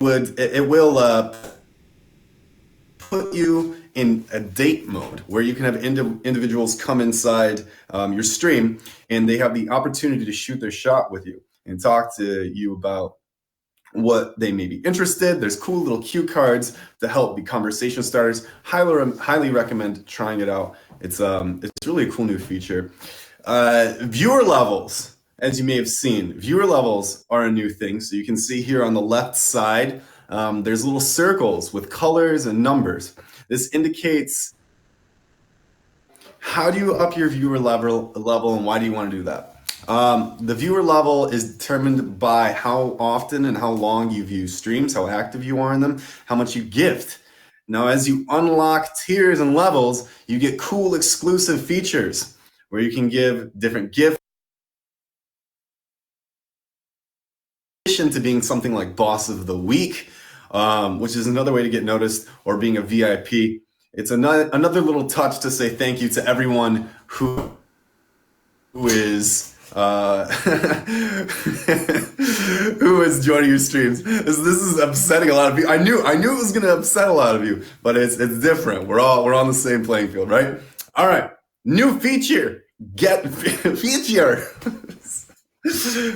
it will put you in a date mode where you can have individuals come inside your stream and they have the opportunity to shoot their shot with you and talk to you about what they may be interested. There's cool little cue cards to help be conversation starters. Highly recommend trying it out. It's really a cool new feature. Viewer levels, as you may have seen, viewer levels are a new thing. So you can see here on the left side, there's little circles with colors and numbers. This indicates how do you up your viewer level and why do you want to do that? The viewer level is determined by how often and how long you view streams, how active you are in them, how much you gift. Now, as you unlock tiers and levels, you get cool exclusive features where you can give different gifts. In addition to being something like Boss of the Week, which is another way to get noticed, or being a VIP. It's another little touch to say thank you to everyone who is who is joining your streams. This is upsetting a lot of you. I knew it was going to upset a lot of you, but it's different. We're on the same playing field, right? All right, new feature. Get feature.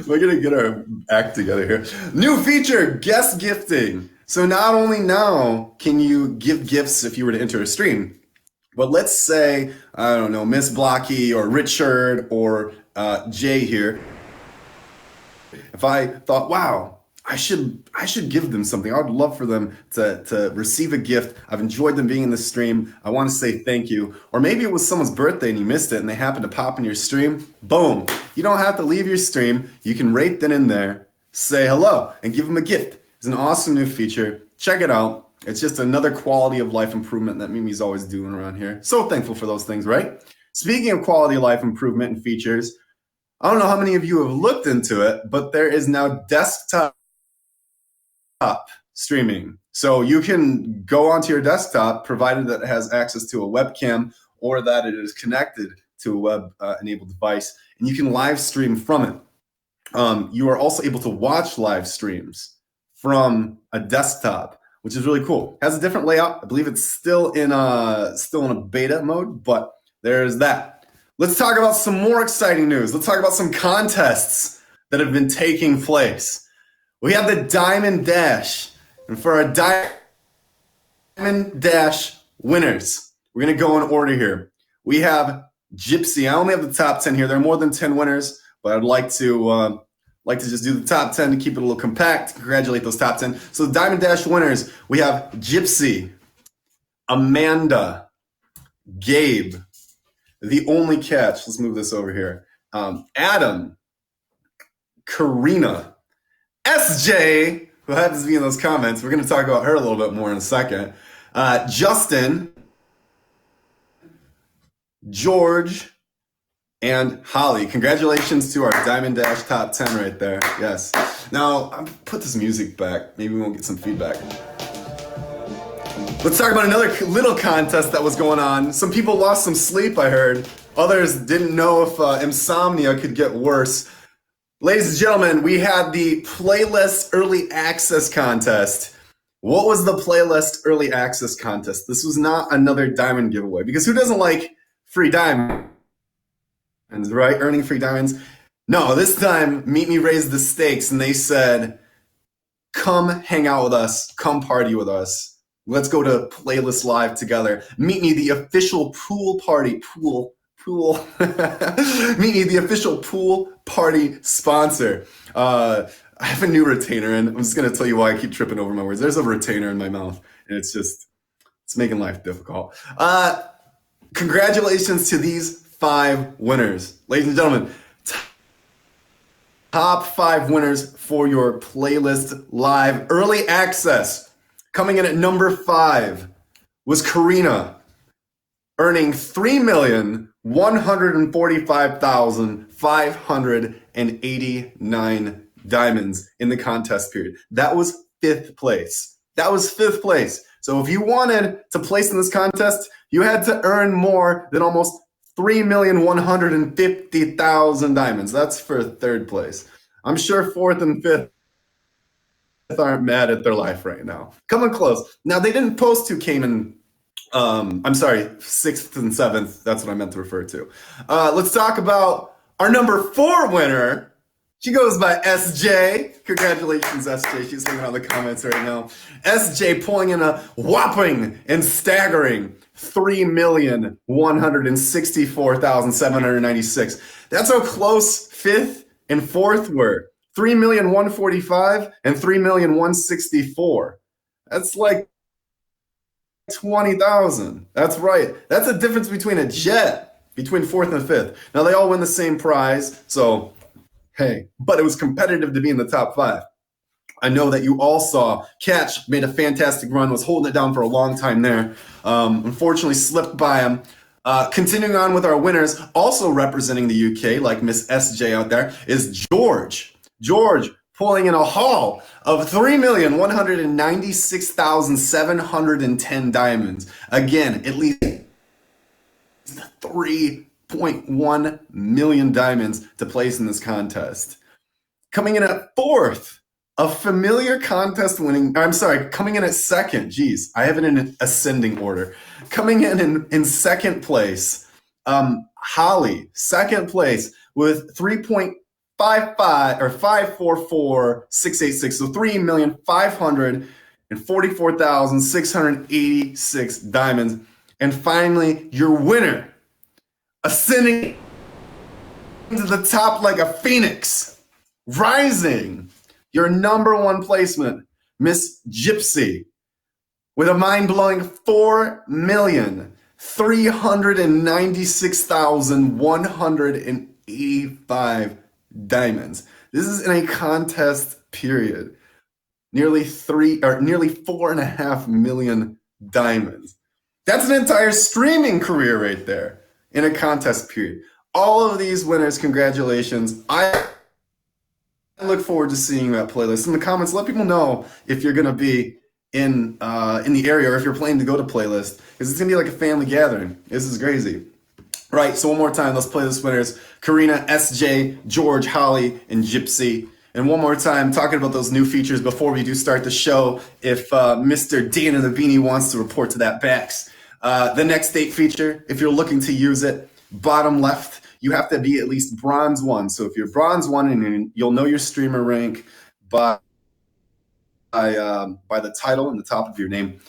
We're gonna get our act together here. New feature, guest gifting. So not only now can you give gifts if you were to enter a stream, but let's say, I don't know, Miss Blocky or Richard or Jay here. If I thought, wow, I should give them something. I would love for them to receive a gift. I've enjoyed them being in the stream. I want to say thank you. Or maybe it was someone's birthday and you missed it and they happened to pop in your stream. Boom. You don't have to leave your stream. You can right then and there say hello and give them a gift. It's an awesome new feature. Check it out. It's just another quality of life improvement that Mimi's always doing around here. So thankful for those things, right? Speaking of quality of life improvement and features, I don't know how many of you have looked into it, but there is now desktop streaming. So you can go onto your desktop, provided that it has access to a webcam or that it is connected to a web-enabled device, and you can live stream from it. You are also able to watch live streams from a desktop, which is really cool. It has a different layout. I believe it's still in a beta mode, but there's that. Let's talk about some more exciting news. Let's talk about some contests that have been taking place. We have the Diamond Dash. And for our Diamond Dash winners, we're going to go in order here. We have Gypsy. I only have the top 10 here. There are more than 10 winners, but I'd like to just do the top 10 to keep it a little compact. Congratulate those top 10. So the Diamond Dash winners, we have Gypsy, Amanda, Gabe, The Only Catch. Let's move this over here. Adam, Karina, SJ, who happens to be in those comments. We're going to talk about her a little bit more in a second. Justin, George, and Holly. Congratulations to our Diamond Dash top 10 right there. Yes. Now, I'll put this music back. Maybe we won't get some feedback. Let's talk about another little contest that was going on. Some people lost some sleep, I heard. Others didn't know if insomnia could get worse. Ladies and gentlemen, we had the Playlist Early Access Contest. What was the Playlist Early Access Contest? This was not another diamond giveaway, because who doesn't like free diamonds, right? Earning free diamonds. No, this time, Meet Me raised the stakes, and they said, come hang out with us. Come party with us. Let's go to Playlist Live together. Meet Me, the official pool party. Meet Me, the official pool party sponsor. I have a new retainer, and I'm just going to tell you why I keep tripping over my words. There's a retainer in my mouth, and it's making life difficult. Congratulations to these 5 winners. Ladies and gentlemen, top 5 winners for your Playlist Live Early Access. Coming in at number 5 was Karina, earning 3,145,589 diamonds in the contest period. That was 5th place. So if you wanted to place in this contest, you had to earn more than almost 3,150,000 diamonds. That's for 3rd place. I'm sure 4th and 5th aren't mad at their life right now. Coming close. Now, they didn't post who came in, I'm sorry, 6th and 7th. That's what I meant to refer to. Let's talk about our number 4 winner. She goes by SJ. Congratulations, SJ. She's hanging out in the comments right now. SJ pulling in a whopping and staggering 3,164,796. That's how close 5th and 4th were. 3,145,000 and 3,164,000. That's like 20,000. That's right. That's a difference between a jet between 4th and 5th. Now they all win the same prize, so hey, but it was competitive to be in the top 5. I know that you all saw Catch made a fantastic run, was holding it down for a long time there. Unfortunately, slipped by him. Continuing on with our winners, also representing the UK, like Miss SJ out there, is George. George pulling in a haul of 3,196,710 diamonds. Again, at least 3.1 million diamonds to place in this contest. Coming in at 4th, a familiar contest winning, coming in at 2nd. Geez, I have it in ascending order. Coming in 2nd place, Holly, 2nd place with 3.55 or 544,686. So 3,544,686 diamonds. And finally, your winner, ascending to the top like a phoenix, rising, your number 1 placement, Miss Gypsy, with a mind-blowing 4,396,185 diamonds. This is in a contest period. Nearly 4.5 million diamonds. That's an entire streaming career right there in a contest period. All of these winners, congratulations. I look forward to seeing that playlist. In the comments, let people know if you're going to be in the area or if you're planning to go to playlist, because it's going to be like a family gathering. This is crazy. Right, so one more time, let's playlist winners. Karina, SJ, George, Holly, and Gypsy. And one more time, talking about those new features before we do start the show, if Mr. Dan and the Beanie wants to report to that Bax. The next date feature, if you're looking to use it, bottom left, you have to be at least bronze 1. So if you're bronze 1, and you'll know your streamer rank by the title and the top of your name,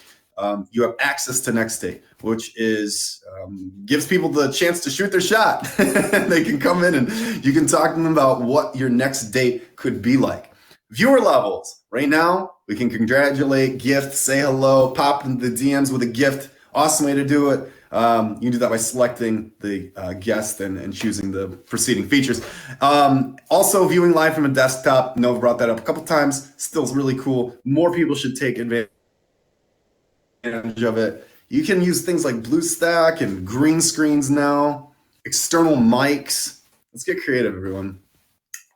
you have access to next date, which is gives people the chance to shoot their shot. They can come in and you can talk to them about what your next date could be like. Viewer levels. Right now, we can congratulate, gift, say hello, pop into the DMs with a gift. Awesome way to do it. You can do that by selecting the guest and choosing the preceding features. Also, viewing live from a desktop. Nova brought that up a couple times. Still really cool. More people should take advantage of it. You can use things like BlueStack and green screens now. External mics. Let's get creative, everyone.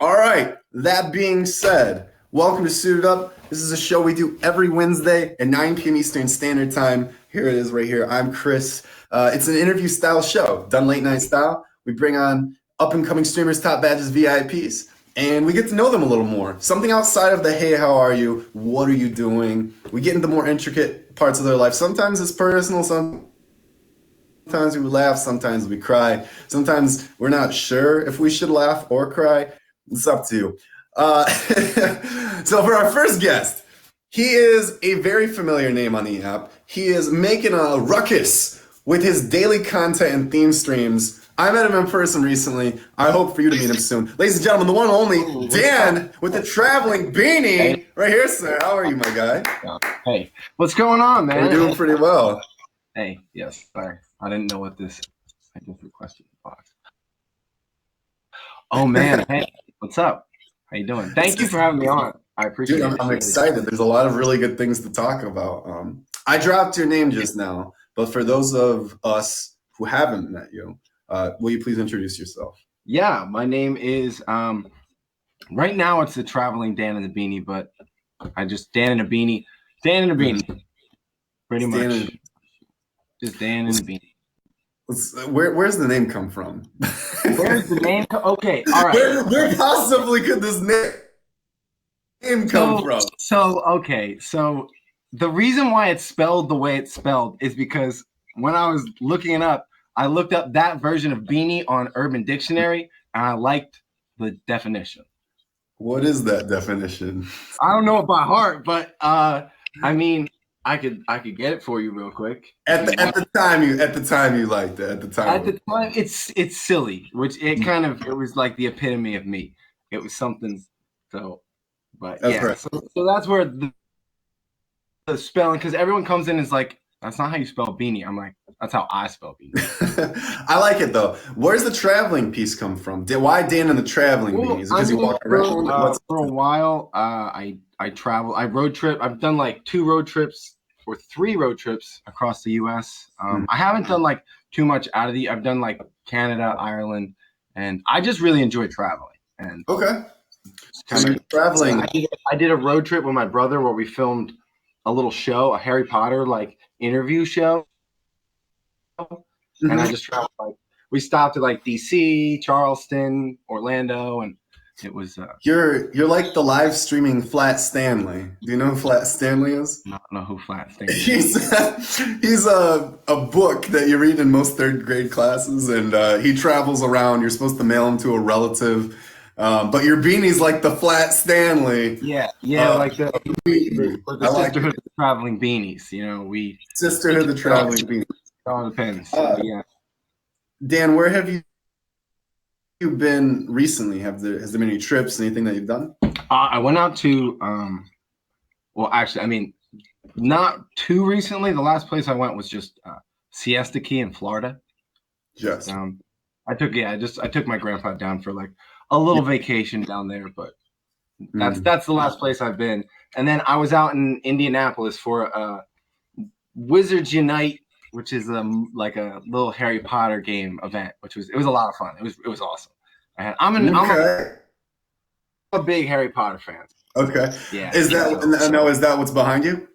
All right. That being said, welcome to Suited Up. This is a show we do every Wednesday at 9 p.m. Eastern Standard Time. Here it is right here. I'm Chris. It's an interview style show, done late night style. We bring on up and coming streamers, top badges, VIPs, and we get to know them a little more. Something outside of the, hey, how are you? What are you doing? We get into more intricate parts of their life. Sometimes it's personal, sometimes we laugh, sometimes we cry. Sometimes we're not sure if we should laugh or cry. It's up to you. So for our first guest, he is a very familiar name on the app. He is making a ruckus with his daily content and theme streams. I met him in person recently. I hope for you to meet him soon. Ladies and gentlemen, the one and only Dan with the traveling beanie. Right here, sir. How are you, my guy? Hey, what's going on, man? We're doing pretty well. Hey, yes, sorry. I didn't know what this, I just requested the box. Oh, man. Hey, what's up? How you doing? Thank you for having me on. I appreciate it. I'm excited. There's a lot of really good things to talk about. I dropped your name just now, but for those of us who haven't met you, will you please introduce yourself? Yeah, my name is, right now it's the Traveling Dan and the Beanie, but I just Dan and a Beanie. Dan and a Beanie. Pretty much. Just Dan and the Beanie. Where's the name come from? Where's the name? Okay, all right. Where possibly could this name name come from? So the reason why it's spelled the way it's spelled is because when I was looking it up, I looked up that version of beanie on Urban Dictionary, and I liked the definition. What is that definition? I don't know it by heart, but I mean, I could get it for you real quick. At the time you liked it. At the time, At the time, it's silly, which it was like the epitome of me. It was something. So, but that's yeah, right. so that's where the spelling, because everyone comes in and is like, that's not how you spell beanie. I'm like, that's how I spell beanie. I like it though. Where's the traveling piece come from? Why Dan and the traveling beanie? Is it because you walk around? For a while, I travel. I road trip. I've done like 2 road trips or 3 road trips across the U.S. I haven't done like too much out of I've done like Canada, Ireland, and I just really enjoy traveling. And okay, so traveling. I did a road trip with my brother where we filmed a little show, a Harry Potter like interview show, and I just traveled like we stopped at like DC, Charleston, Orlando, and it was. You're like the live streaming Flat Stanley. Do you know who Flat Stanley is? I don't know who Flat Stanley is. He's a book that you read in most 3rd grade classes, and he travels around. You're supposed to mail him to a relative. But your beanie's like the Flat Stanley. Yeah, like the Sisterhood of the Traveling Beanies. You know, Sisterhood of the Traveling Beanies. It all depends. Yeah. Dan, where have you been recently? Has there been any trips, anything that you've done? I went out to, well, actually, I mean, not too recently. The last place I went was just Siesta Key in Florida. Yes. I took my grandpa down for like a little vacation down there, but that's the last place I've been. And then I was out in Indianapolis for Wizards Unite, which is like a little Harry Potter game event, it was a lot of fun. It was awesome. I'm a big Harry Potter fan. Okay. Yeah. Is that what's behind you?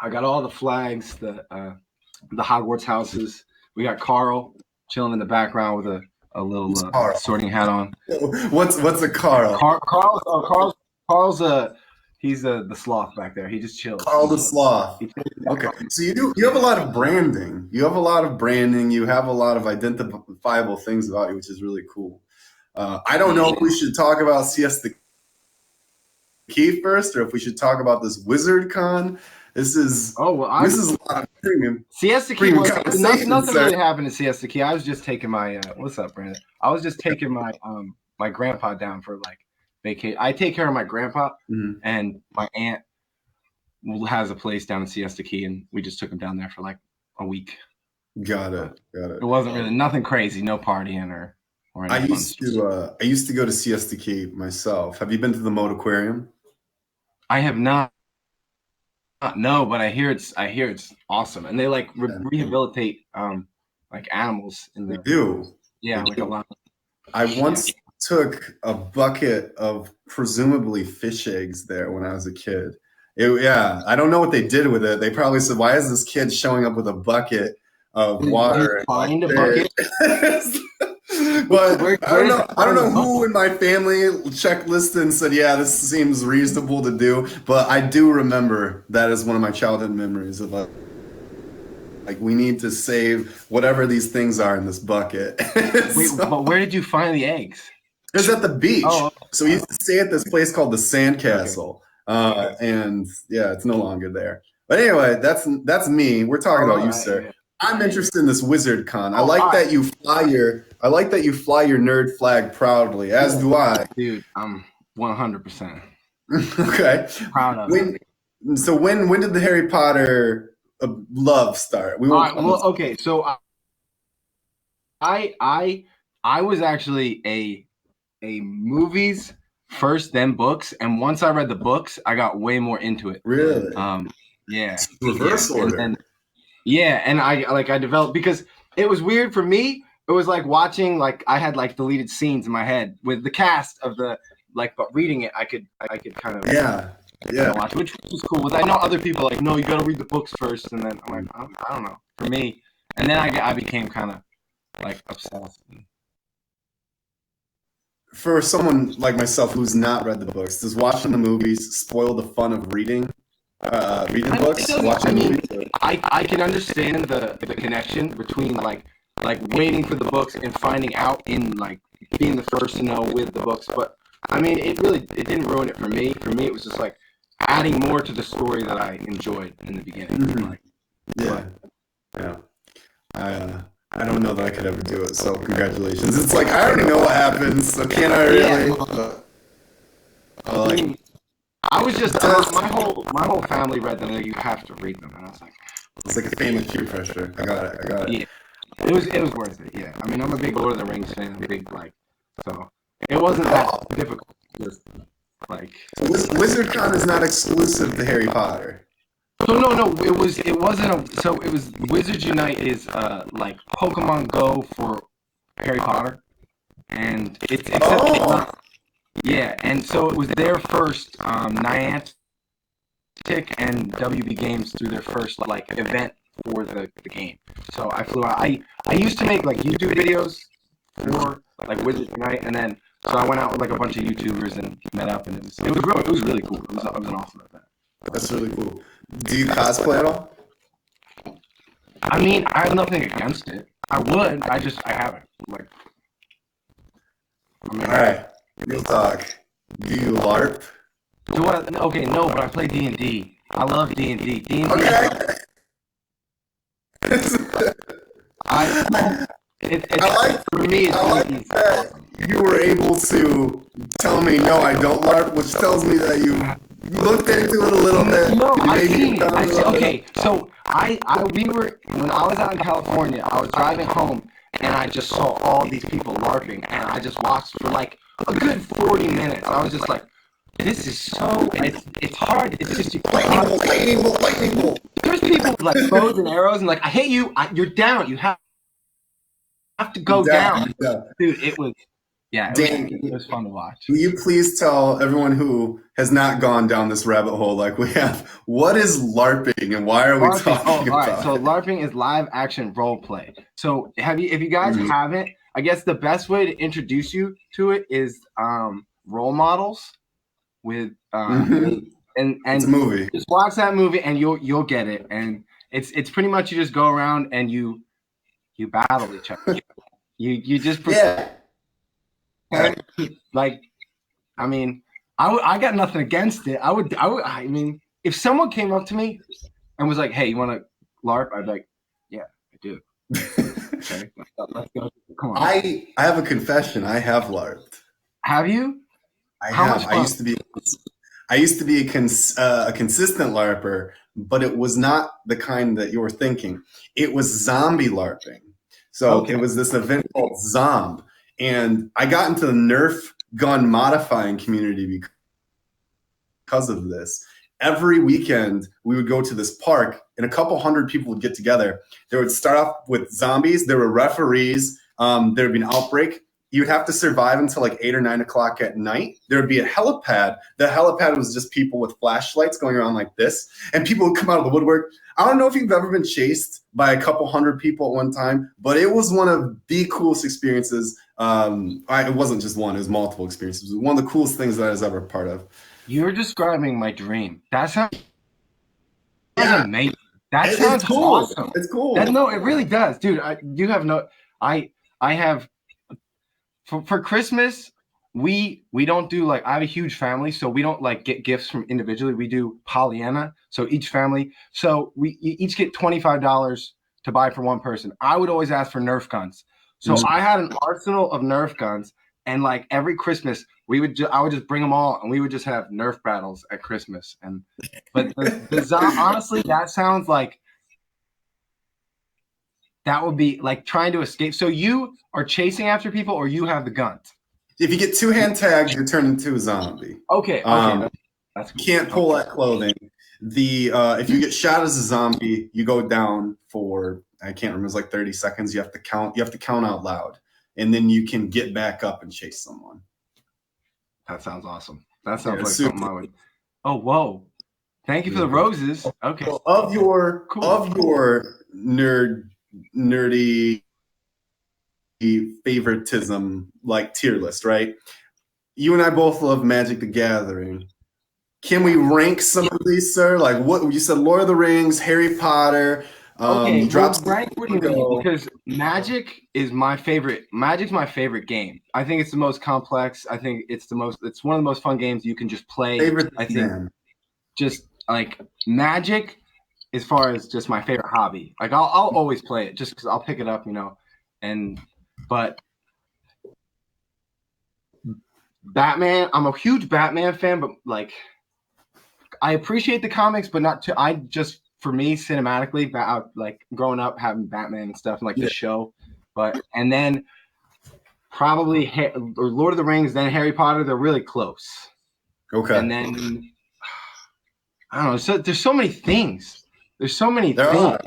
I got all the flags, the Hogwarts houses. We got Carl chilling in the background with a little sorting hat on. What's a Carl? Carl's he's the sloth back there. He just chills. Carl the sloth. Okay, so you have a lot of branding. You have a lot of identifiable things about you, which is really cool. I don't know if we should talk about Siesta Key first, or if we should talk about this Wizard Con. This is a lot of premium. Siesta Key. Nothing really happened in Siesta Key. I was just taking my what's up, Brandon? I was just taking my my grandpa down for like vacation. I take care of my grandpa, and my aunt has a place down in Siesta Key, and we just took him down there for like a week. Got it. It wasn't really nothing crazy, no partying or anything. I used to go to Siesta Key myself. Have you been to the Moat Aquarium? I have not. No, but I hear it's awesome, and they like rehabilitate like animals in there. They do. Yeah, like a lot. I once took a bucket of presumably fish eggs there when I was a kid. I don't know what they did with it. They probably said, "Why is this kid showing up with a bucket of water?" Find a bucket. But I don't know who in my family checklisted and said, "Yeah, this seems reasonable to do." But I do remember that as one of my childhood memories of like we need to save whatever these things are in this bucket. Wait, but where did you find the eggs? It was at the beach. Oh, okay. So we used to stay at this place called the Sandcastle, and yeah, it's no longer there. But anyway, that's me. We're talking about you, sir. Yeah. I'm interested in this Wizard Con. I like that you fly your nerd flag proudly, as do I. Dude, I'm 100%. Okay. Proud of it. So when did the Harry Potter love start? Okay. So I was actually a movies first, then books, and once I read the books, I got way more into it. Really? Yeah. Reverse order. And I developed, because it was weird for me. It was like watching, like I had like deleted scenes in my head with the cast of the but reading it, I could kind of watch, which was cool. But I know other people like, no, you got to read the books first, and then I'm like, I don't know. For me, and then I became kind of like obsessed. for someone like myself who's not read the books, does watching the movies spoil the fun of reading reading books, I watching mean, movies? I can understand the connection between like waiting for the books and finding out in like being the first to know with the books. But I mean, it didn't ruin it for me. For me, it was just like adding more to the story that I enjoyed in the beginning. Mhm. Like, Yeah, but yeah. I don't know that I could ever do it. So congratulations. It's like I already know what happens. So can I yeah, really? I Like mean, I was just it does. my whole family read them. And you have to read them, and I was like, It's like a family peer pressure. I got it. I got it. yeah, it was worth it. Yeah, I mean, I'm a big Lord of the Rings fan. I'm a big like, so it wasn't that Oh, difficult. Just like. WizardCon is not exclusive to Harry Potter. So no, it wasn't a so it was Wizards Unite is like Pokemon Go for Harry Potter, and it's except it's Oh, not, yeah, and so it was their first Niantic and WB Games through their first like event for the game. So I flew out. I used to make like YouTube videos for like Wizards Unite, and then so I went out with like a bunch of YouTubers and met up, and it was really cool. It was an awesome event. that's really cool. Do you cosplay at all? I mean, I have nothing against it. I would. I haven't. Like, I mean, All right, real talk. Do you LARP? do I? Okay, no, but I play D&D. I love D&D. D&D is Okay. like I. It's I like for me. I like D&D is that awesome. you were able to tell me no, I don't LARP, which tells me that you looked into it a little bit. No, You I've maybe seen it. done a I see. little bit. Okay, so we were when I was out in California. I was driving home, and I just saw all these people LARPing, and I just watched for like a good 40 minutes. I was just like, this is so. It's hard. It's just Lightning bolt, lightning bolt, lightning bolt. there's people with like bows and arrows, and like I hit you. You're down. You have to You're go down. down, You're down. dude. It was yeah. Dan, It was fun to watch. will you please tell everyone who has not gone down this rabbit hole like we have, what is LARPing and why are we LARPing. Oh, talking all right. about So it? LARPing is live action role play. So if you guys Mhm. haven't, I guess the best way to introduce you to it is role models with Mhm. It's a and movie. just watch that movie and you'll get it. And it's pretty much you just go around and you battle each other. You just Yeah. pretend like I mean I got nothing against it. I mean if someone came up to me and was like, "Hey, you want to LARP?" I'd be like, "Yeah, I do." Okay, let's go. Come on. I have a confession. I have LARPed. Have you? I How have. much fun? I used to be a consistent LARPer, but it was not the kind that you were thinking. It was zombie LARPing. So it Okay. was this event called Zomb, and I got into the Nerf gun modifying community because of this. Every weekend, we would go to this park, and a couple hundred people would get together. They would start off with zombies. There were referees. There would be an outbreak. You would have to survive until like 8 or 9 o'clock at night. There would be a helipad. The helipad was just people with flashlights going around like this, and people would come out of the woodwork. I don't know if you've ever been chased by a couple hundred people at one time, but it was one of the coolest experiences. It wasn't just one; it was multiple experiences. It was one of the coolest things that I was ever a part of. You're describing my dream. That sounds Yeah, amazing. That it's sounds cool. awesome. It's That cool. no, it really does, dude. You have no. I have for Christmas. We don't do like I have a huge family, so we don't like get gifts from individually. We do Pollyanna, so each family. So we each get $25 to buy for one person. I would always ask for Nerf guns. So I had an arsenal of Nerf guns, and like every Christmas, I would just bring them all, and we would just have Nerf battles at Christmas. And but honestly, that sounds like that would be like trying to escape. So you are chasing after people, or you have the guns. If you get two hand tagged, you're turned into a zombie. Okay, that's You cool. can't pull Okay. that clothing. The if you get shot as a zombie, you go down for I can't remember. It's like 30 seconds. You have to count. You have to count out loud, and then you can get back up and chase someone. That sounds awesome. That Yeah, sounds it's like super. something I would. Oh, whoa! Thank you for the Really cool. roses. Okay, So cool. of your nerdy favoritism like tier list, right? You and I both love Magic the Gathering. Can we rank some of these, sir? Like what you said, Lord of the Rings, Harry Potter. Okay, You well, dropped some rank, what do you mean? ago. Because Magic is my favorite. Magic's my favorite game. I think it's the most complex. I think it's it's one of the most fun games you can just play. Favorite I think man. just like Magic, as far as just my favorite hobby. Like I'll always play it just because I'll pick it up, but Batman, I'm a huge Batman fan, but like I appreciate the comics, but not to. I just for me cinematically, like growing up having Batman and stuff, and like the show, and then probably or Lord of the Rings, then Harry Potter. They're really close, Okay. and then I don't know. So there's so many things. There's so many There things. are.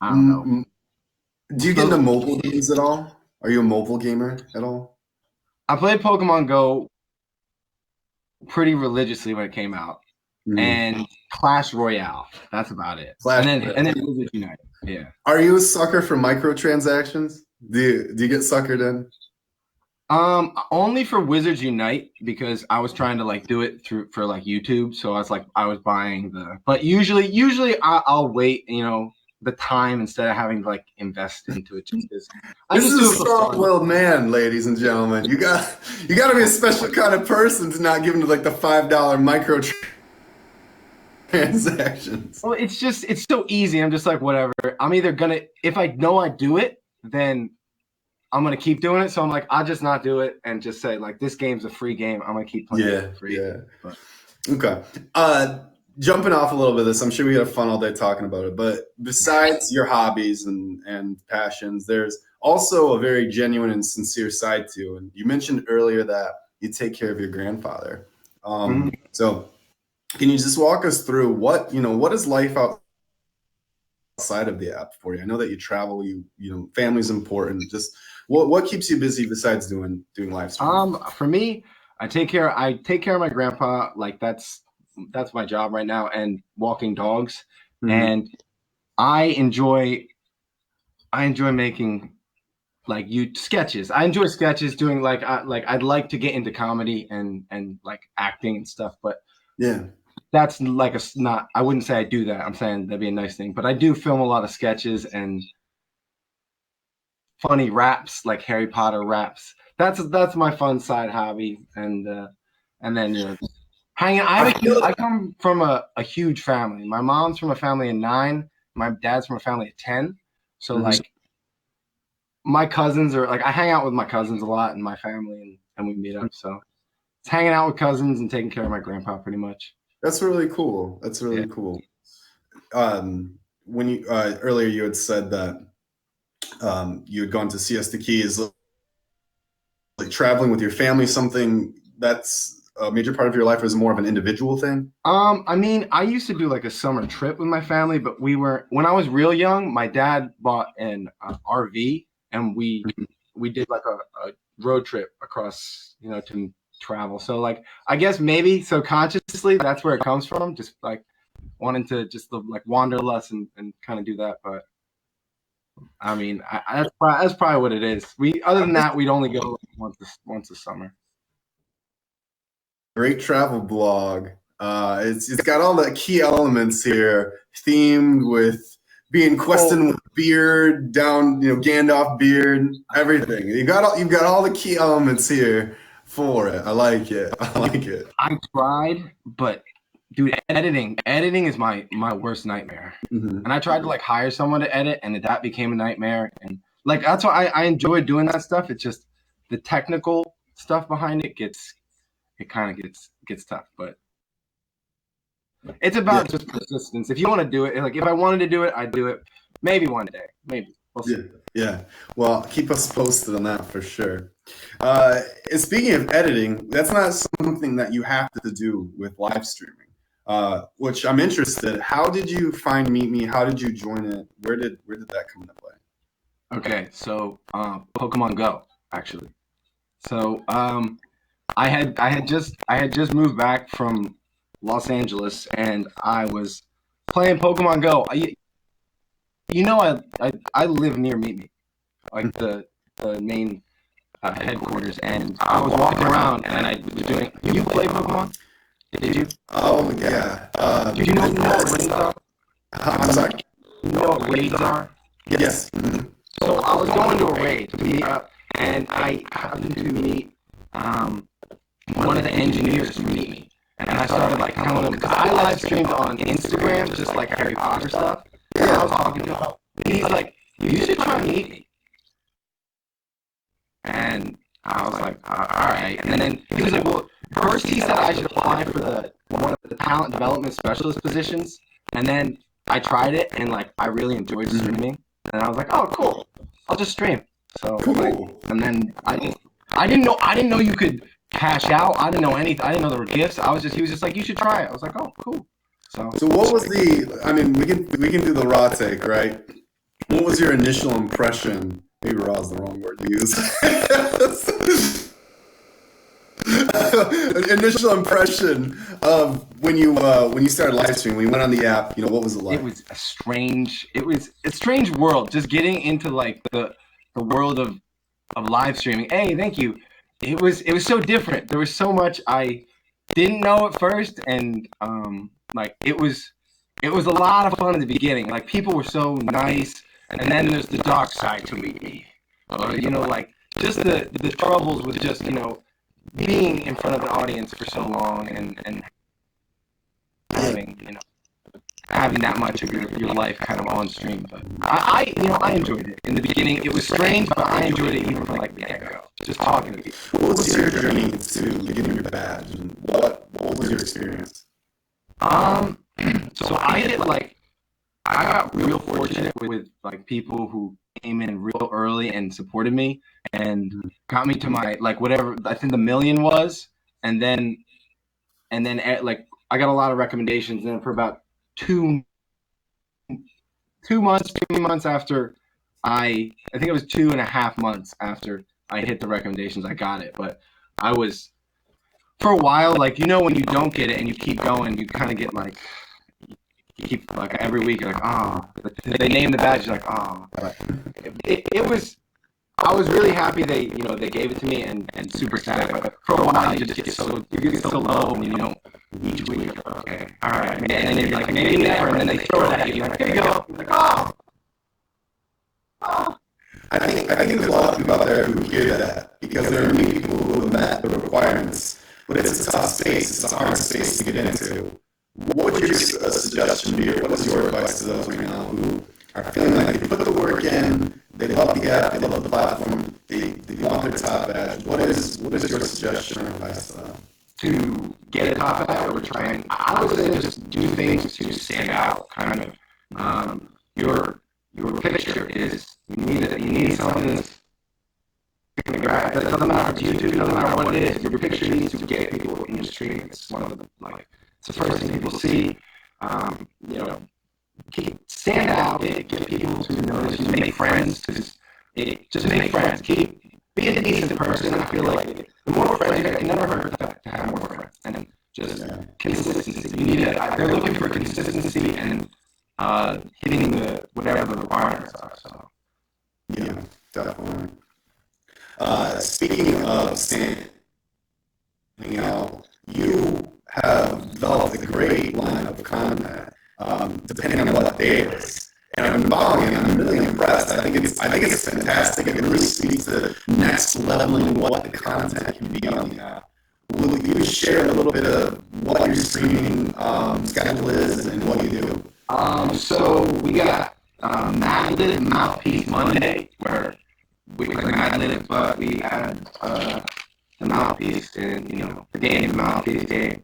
I don't know. Do you get into mobile games at all? Are you a mobile gamer at all? I played Pokemon Go pretty religiously when it came out, and Clash Royale. That's about it. Clash and then Wizards Unite. Yeah. Are you a sucker for microtransactions? Do you get suckered in? Only for Wizards Unite because I was trying to like do it for like YouTube. So I was buying but usually I'll wait, the time instead of having to like invest into it. This is a strong-willed man, ladies and gentlemen. You got to be a special kind of person to not give into like the $5 microtransactions. Well, it's so easy. I'm just like, whatever. I'm either gonna, if I know I do it, then I'm gonna keep doing it. So I'm like, I'll just not do it and just say like, this game's a free game. I'm gonna keep playing it for free. Yeah. But. Okay. Jumping off a little bit of this, I'm sure we had fun all day talking about it. But besides your hobbies and passions, there's also a very genuine and sincere side to you. And you mentioned earlier that you take care of your grandfather. So can you just walk us through what is life outside of the app for you? I know that you travel, family's important. Just what keeps you busy besides doing live streams? For me, I take care of my grandpa. Like that's my job right now, and walking dogs. And I enjoy making like sketches. I enjoy sketches, doing I'd like to get into comedy and like acting and stuff, but yeah, that's like I wouldn't say I do that. I'm saying that'd be a nice thing, but I do film a lot of sketches and funny raps, like Harry Potter raps. That's my fun side hobby, and then hanging. I come from a huge family. My mom's from a family of 9. My dad's from a family of 10. So like my cousins are like, I hang out with my cousins a lot in my family, and we meet up. So it's hanging out with cousins and taking care of my grandpa pretty much. That's really cool. Cool. When you earlier you had said that you had gone to Siesta Keys, like traveling with your family, something that's a major part of your life, or is it more of an individual thing? I mean, I used to do like a summer trip with my family, but when I was real young, my dad bought an RV, and we did like a road trip across, to travel. So like, I guess maybe subconsciously that's where it comes from, just like wanting to just like wanderlust and kind of do that. But I mean, that's probably what it is. Other than that, we'd only go once a summer. Great travel blog. It's got all the key elements here, themed with being questioned with beard, down, Gandalf beard, everything. You've got all the key elements here for it. I like it. I tried, but dude, editing is my worst nightmare. And I tried to like hire someone to edit, and that became a nightmare. And like that's why I enjoy doing that stuff. It's just the technical stuff behind it kind of gets tough, but it's about just persistence. If you want to do it, like if I wanted to do it, I'd do it. Maybe one day, maybe. We'll see. Yeah. Well, keep us posted on that for sure. And speaking of editing, that's not something that you have to do with live streaming, which I'm interested. How did you find Meet Me? How did you join it? Where did that come into play? Okay, so Pokemon Go, actually. So I had just moved back from Los Angeles, and I was playing Pokemon Go. I live near Meet Me. like the main headquarters, and I was walking around and I was doing. You play Pokemon? Did you? Oh yeah. Did you know what raids are? I'm sorry. You know what raids are? Yes. So I was going to a raid to meet up, and I happened to meet one of the engineers to meet me. And I started like telling him, because I live streamed on Instagram, just like Harry Potter stuff. And I was talking to him. And he's like, you should try and meet me. And I was like, all right. And then he was like, well, first he said I should apply for one of the talent development specialist positions. And then I tried it, and like I really enjoyed streaming. And I was like, oh, cool. I'll just stream. So, like, and then I didn't know you could cash out. I didn't know anything. I didn't know there were gifts. He was just like, you should try it. I was like, oh, cool. So what was I mean, we can do the raw take, right? What was your initial impression? Maybe raw is the wrong word to use. Initial impression of when you started live streaming, when you went on the app, what was it like? It was a strange world. Just getting into like the world of live streaming. Hey, thank you. It was so different. There was so much I didn't know at first, and like it was a lot of fun in the beginning. Like people were so nice, and then there's the dark side to me. Like just the troubles with just being in front of an audience for so long and having that much of your life kind of on stream. But I enjoyed it. In the beginning, it was strange, but I enjoyed it even from like the get-go. Just talking to people. What was your journey to getting your badge, and what was your experience? So I got real fortunate with like people who came in real early and supported me and got me to my like whatever I think the million was, and then like I got a lot of recommendations, and then for about 2 months, 3 months after I think it was 2.5 months after I hit the recommendations, I got it. But I was for a while, like when you don't get it and you keep going, you kind of get like you keep like every week you're like, oh, they name the badge, you're like, oh. But it was I was really happy they gave it to me and super sad. But for a while you just get so low when you don't each week. Okay, all right, and then you're like maybe never, and then they throw it at you like, here you go. You're like, oh. I think there's a lot of people out there who hear that because there are many people who have met the requirements, but it's a tough space, it's a hard space to get into. What would your suggestion be, or what is your advice to those right now who are feeling like they put the work in, they love the app, they love the platform, they want their top badge? What is your suggestion or advice to them? To get a top badge or try and I would say just do things to stand out, kind of. Your picture is you need something that's that doesn't matter to you, it doesn't matter what it is. Your picture needs to get people in the stream. It's one of the it's the first thing people see. Stand out, get people to notice you, make friends. Just make friends. Be a decent person. I feel like the more friends you get, it never hurts to have more friends. And just consistency. You need they're looking for consistency and hitting whatever the requirements are. So yeah, definitely. Speaking of standing out, you have developed a great line of content, depending on what day it is. And I'm following it. I'm really impressed. I think it's fantastic. It really speaks to the next level in what the content can be on the app. Will you share a little bit of what your streaming schedule is and what you do? So we got Mad Lib Mouthpiece Monday, where we play Mad Lib, but we had the Mouthpiece and the game, Mouthpiece game.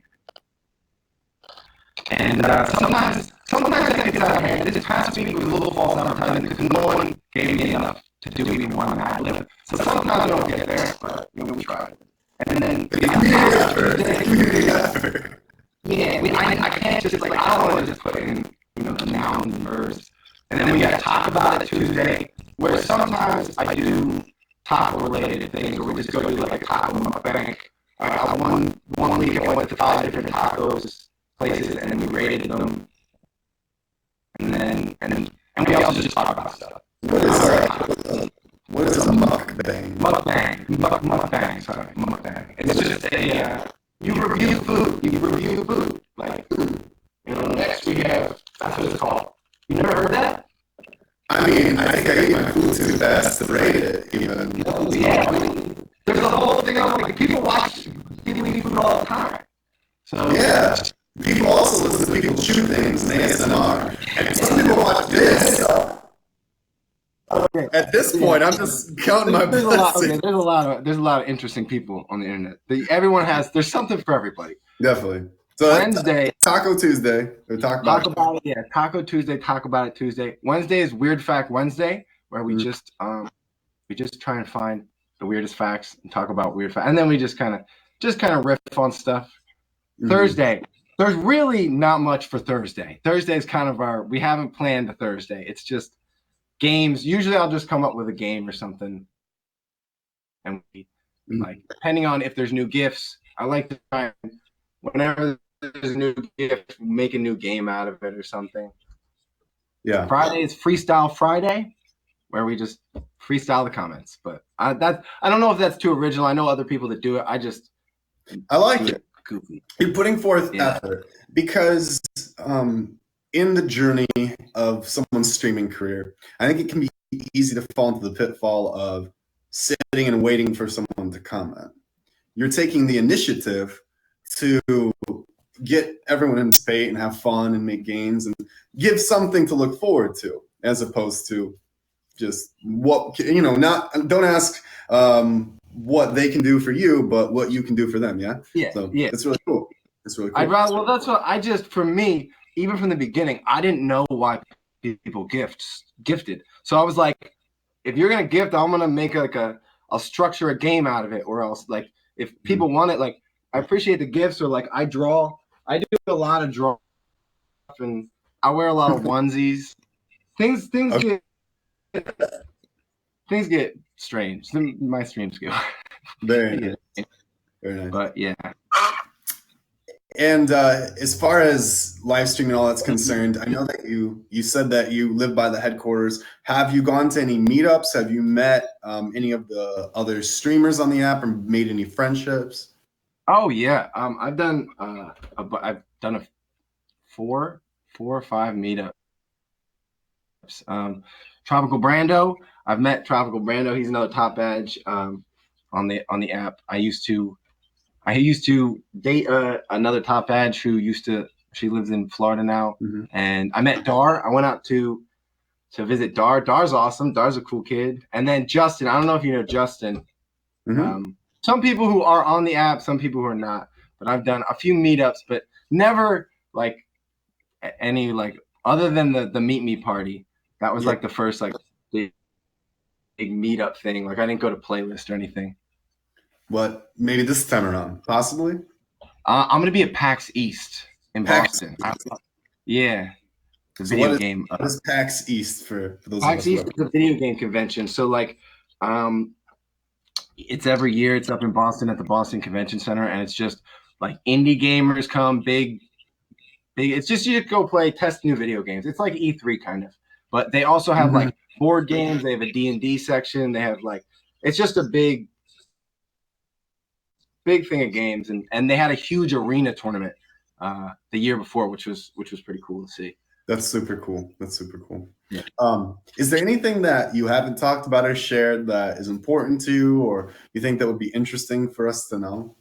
And sometimes I get out of hand. This past week was a little false advertising because no one gave me enough to do even one Mad Lib. So sometimes I don't get there, but we tried. And then I can't just like I don't want to just put in the nouns and verbs. And then we got to talk about it Tuesday, where sometimes I do taco related things, where we just go to like a taco bank. One week I went to 5 different tacos places and we rated them. And we also just talk about stuff. What is a mukbang? Mukbang. Sorry, mukbang. It's just a you review food. You review food. Like, next we have, that's what it's called. You never heard that? I mean, I think I ate my food too fast to rate it, even. Yeah, I mean, there's a whole thing on, like, people watch people eat food all the time. So Yeah. People also listen to people chew things in ASMR. And some people watch this. At this point, I'm just counting my there's blessings. there's a lot of interesting people on the internet. There's something for everybody. Definitely. So Wednesday, Taco Tuesday. Or talk about it. Yeah, Taco Tuesday. Talk about it Tuesday. Wednesday is Weird Fact Wednesday, where we just try and find the weirdest facts and talk about weird facts, and then we just kind of riff on stuff. Thursday, there's really not much for Thursday. Thursday is kind of we haven't planned a Thursday. It's just games. Usually I'll just come up with a game or something, and like, depending on if there's new gifts, I like to try and, whenever there's a new gift, make a new game out of it or something. Yeah. Friday is Freestyle Friday, where we just freestyle the comments. But I don't know if that's too original. I know other people that do it. I like it. Goofy. You're putting forth effort because in the journey of someone's streaming career, I think it can be easy to fall into the pitfall of sitting and waiting for someone to comment. You're taking the initiative to get everyone in debate and have fun and make games and give something to look forward to, as opposed to just don't ask what they can do for you, but what you can do for them. Yeah. So it's really cool. It's really cool. That's what for me, even from the beginning, I didn't know why people gifted. So I was like, if you're going to gift, I'm going to make I'll structure a game out of it, or else, like, if people want it, like, I appreciate the gifts, or like I do a lot of draw, and I wear a lot of onesies. Things okay. Things get strange. My streams go. Very nice. Very nice. But yeah. And as far as live streaming and all that's concerned, I know that you said that you live by the headquarters. Have you gone to any meetups? Have you met any of the other streamers on the app or made any friendships? Oh yeah, I've done four or five meetups. Tropical Brando, I've met Tropical Brando. He's another top badge on the app. I used to date another top badge she lives in Florida now, and I met Dar. I went out to visit Dar. Dar's awesome. Dar's a cool kid. And then Justin, I don't know if you know Justin. Some people who are on the app, some people who are not. But I've done a few meetups, but never like any, like, other than the Meet Me party. That was like the first like big meetup thing. Like, I didn't go to Playlist or anything. What, maybe this time around, possibly? I'm gonna be at PAX East in Boston. Yeah. What is PAX East for those PAX of us? East is a video game convention. So, like, it's every year. It's up in Boston at the Boston Convention Center, and it's just like indie gamers come, big. It's just you go play, test new video games. It's like E3 kind of, but they also have like board games. They have a D&D section. They have, like, it's just a big thing of games, and they had a huge arena tournament the year before, which was pretty cool to see. That's super cool. Yeah. Is there anything that you haven't talked about or shared that is important to you, or you think that would be interesting for us to know?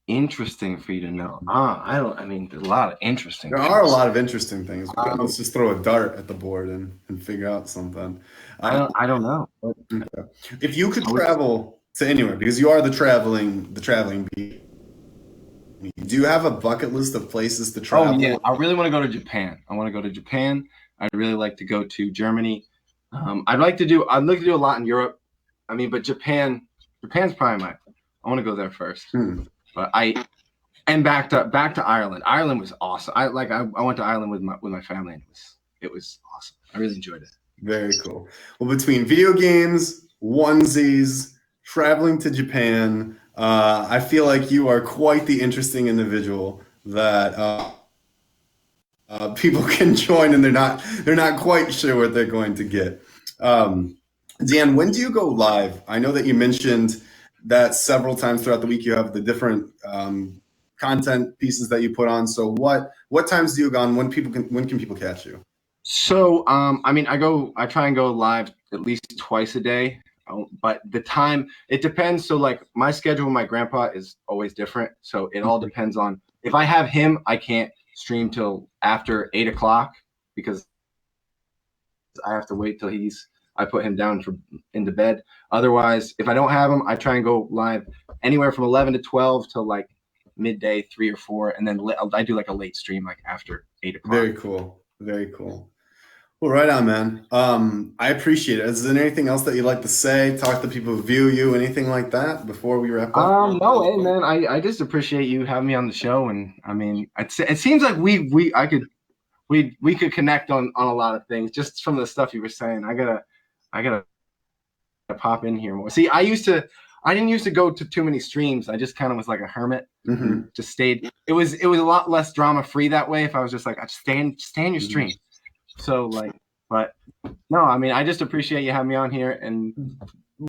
Interesting for you to know? I mean, there's a lot of interesting things. There are a lot of interesting things. Let's just throw a dart at the board and figure out something. I don't know. If you could travel to anywhere, because you are the traveling bee, do you have a bucket list of places to travel? Oh yeah, I really want to go to Japan. I'd really like to go to Germany. I'd like to do a lot in Europe. I mean, but Japan's probably I want to go there first. But back to Ireland. Ireland was awesome. I went to Ireland with my family, and it was awesome. I really enjoyed it. Very cool. Well, between video games, onesies, traveling to Japan, I feel like you are quite the interesting individual that people can join, and they're not quite sure what they're going to get. Dan, when do you go live? I know that you mentioned that several times throughout the week you have the different content pieces that you put on. So what times do you go on? When can people catch you? So, I mean, I try and go live at least twice a day, but the time it depends. So, like my schedule with my grandpa is always different. So it all depends on if I have him, I can't stream till after 8 o'clock because I have to wait till I put him down for into bed. Otherwise, if I don't have him, I try and go live anywhere from 11 to 12 till like midday, 3 or 4, and then I do like a late stream like after 8 o'clock. Very cool. Very cool. Well, right on, man. I appreciate it. Is there anything else that you'd like to say? Talk to people who view you, anything like that before we wrap up? No, hey man, I just appreciate you having me on the show, and I mean, it seems like we could connect on a lot of things just from the stuff you were saying. I gotta pop in here more. See, I didn't used to go to too many streams. I just kind of was like a hermit and Hmm. just stayed. It was a lot less drama free that way. If I was just like, I just stay in your Hmm. stream. So like, but no, I mean, I just appreciate you having me on here. And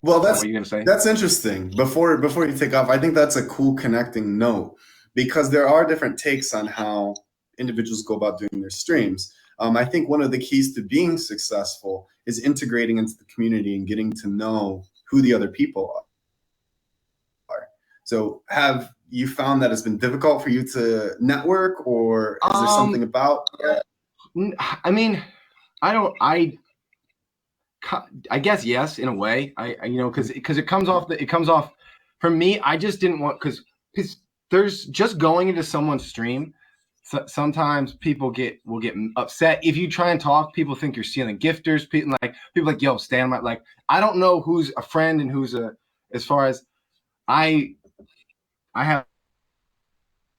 Well, what are you gonna say? that's interesting. Before you take off, I think that's a cool connecting note because there are different takes on how individuals go about doing their streams. I think one of the keys to being successful is integrating into the community and getting to know who the other people are. So, have you found that it's been difficult for you to network, or is there Um, something about that? I mean, I don't. I guess yes, in a way. Because it comes off. For me, I just didn't want because there's just going into someone's stream. Sometimes people will get upset if you try and talk. People think you're stealing gifters. People like, yo, stay on my like. I don't know who's a friend and who's a. As far as I I have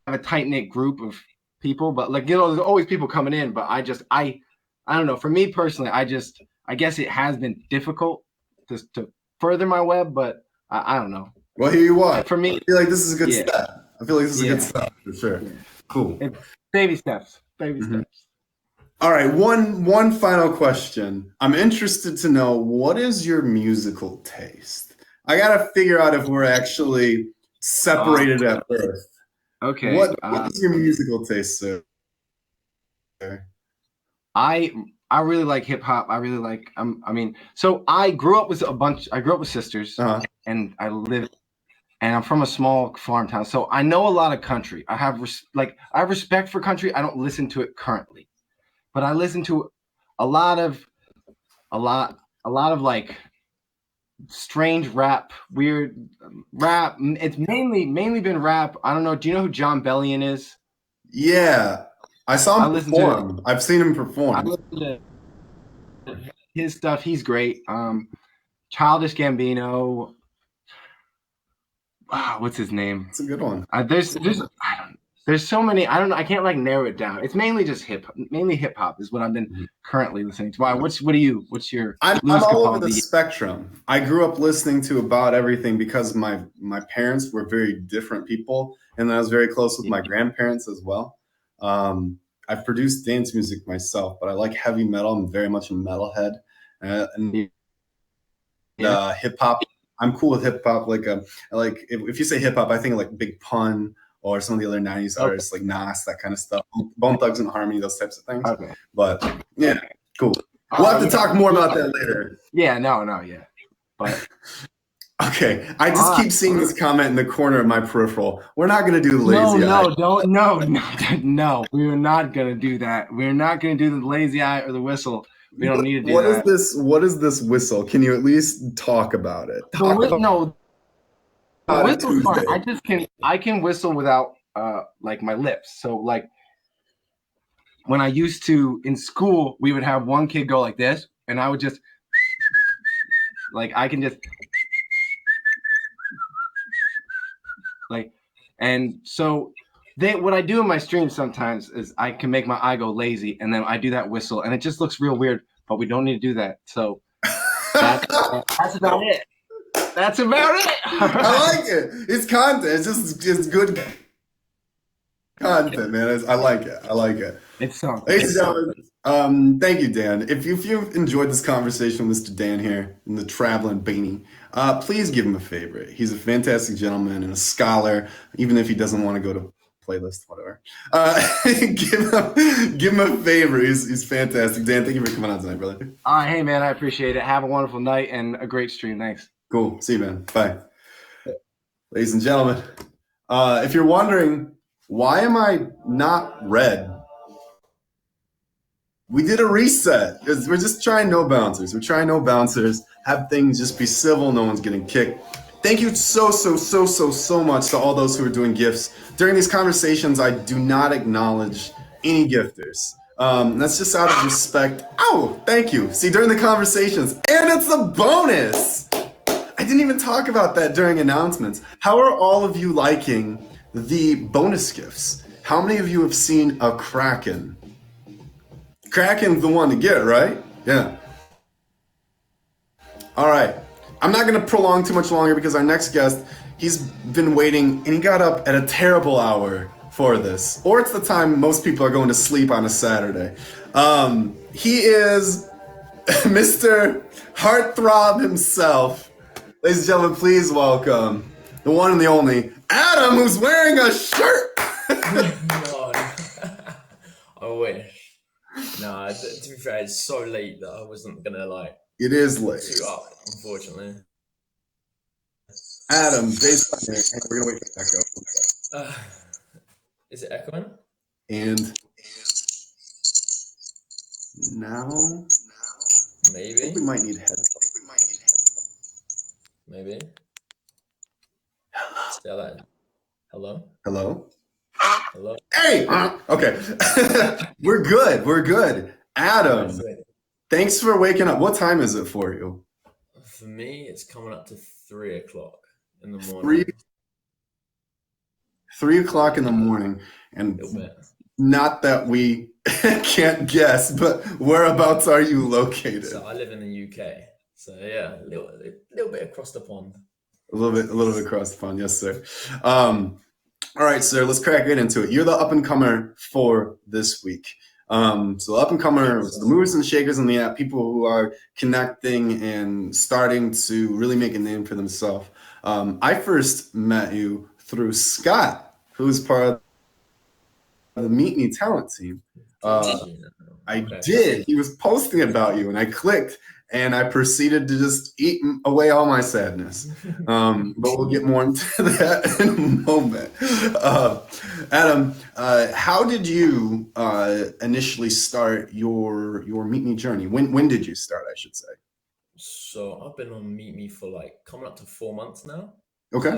a tight knit group of people, but like there's always people coming in. But I don't know. For me personally, I guess it has been difficult to further my web, but I don't know. Well, here you are. For I me, feel like this is a good yeah, step. I feel like this is a good yeah, step for sure. yeah. Cool. It's baby steps, baby Mhm. steps. All right, one final question. I'm interested to know what is your musical taste? I gotta figure out if we're actually Uh, separated at birth. okay. What is your musical taste, sir? I I really like hip hop. I really like. I mean, so I grew up with a bunch. I grew up with sisters, Uh-huh. and and I'm from a small farm town, so I know a lot of country. I have respect for country. I don't listen to it currently, but I listen to a lot of a lot of like strange rap, weird rap. It's mainly been rap. I don't know. Do you know who John Bellion is? Yeah, I saw I him listen to perform. I've seen him I perform. listen to his stuff. He's great. Childish Gambino. Wow, what's his name? It's a good one. I don't there's so many. I don't know. I can't like narrow it down. It's mainly just mainly hip hop is what I've been Mhm. currently listening to. Why? What's your I'm Louis all over the Capaldi? spectrum. I grew up listening to about everything because my parents were very different people, and I was very close with my grandparents as well. I've produced dance music myself, but I like heavy metal. I'm very much a metalhead, and Yeah. hip hop. I'm cool with hip hop. Like if you say hip hop, I think of like Big Pun or some of the other '90s Okay. artists like Nas, that kind of stuff. Bone Thugs and Harmony, those types of things. Okay. But yeah, cool. We'll have to Yeah. talk more about that later. Yeah. No. Yeah. But Okay, I just uh, keep seeing this comment in the corner of my peripheral. We're not going to do the no, lazy eye. no, don't, no. No. We're not gonna do that. We're not gonna do the lazy eye or the whistle. We don't need to do What is that. this? What is this whistle? Can you at least talk about it? Talk about No, the it whistle's fine. Tuesday. I can whistle without like my lips. So like when I used to in school, we would have one kid go like this, and I would just like I can just like, and so what I do in my streams sometimes is I can make my eye go lazy, and then I do that whistle, and it just looks real weird. But we don't need to do that. So that's about it. That's about it. All I right. like it. It's content. It's good content, man. I like it. I like it. It's something. Ladies and gentlemen, thank you, Dan. If you've enjoyed this conversation with Mr. Dan here in the Traveling Beanie, please give him a favorite. He's a fantastic gentleman and a scholar, even if he doesn't want to go to playlist, whatever. Give him a favor. He's fantastic. Dan, thank you for coming on tonight, brother. Hey, man, I appreciate it. Have a wonderful night and a great stream. Thanks. Cool. See you, man. Bye. Ladies and gentlemen, if you're wondering, why am I not red? We did a reset because we're just trying no bouncers. We're trying no bouncers. Have things just be civil. No one's getting kicked. Thank you so much to all those who are doing gifts. During these conversations, I do not acknowledge any gifters. That's just out of respect. Oh, thank you. See, during the conversations, and it's a bonus. I didn't even talk about that during announcements. How are all of you liking the bonus gifts? How many of you have seen a Kraken? Kraken's the one to get, right? Yeah. All right. I'm not going to prolong too much longer because our next guest, he's been waiting and he got up at a terrible hour for this. Or it's the time most people are going to sleep on a Saturday. He is Mr. Heartthrob himself. Ladies and gentlemen, please welcome the one and the only Adam, who's wearing a shirt. No, I wish. No, to be fair, it's so late that I wasn't gonna It is late. suit up, unfortunately. Adam, based on your, we're gonna wait for the echo. Is it echoing? And now, I Maybe. think we might need headphones. Maybe. Still that. Hello? Hello? Hello? Hey! Okay. We're good. Adam, thanks for waking up. What time is it for you? For me, it's coming up to 3 o'clock in the morning. 3 o'clock in the morning. And A little bit. not that we can't guess, but whereabouts are you located? So I live in the UK. So yeah, a little bit across the pond. A little bit across the pond, yes, sir. All right, sir, let's crack right into it. You're the up and comer for this week. So up and comers, the movers and shakers in the app, people who are connecting and starting to really make a name for themselves. I first met you through Scott, who's part of the Meet Me talent team. I did. He was posting about you, and I clicked, and I proceeded to just eat away all my sadness. But we'll get more into that in a moment. Adam, how did you initially start your Meet Me journey? When did you start, I should say? So I've been on Meet Me for coming up to 4 months now. Okay.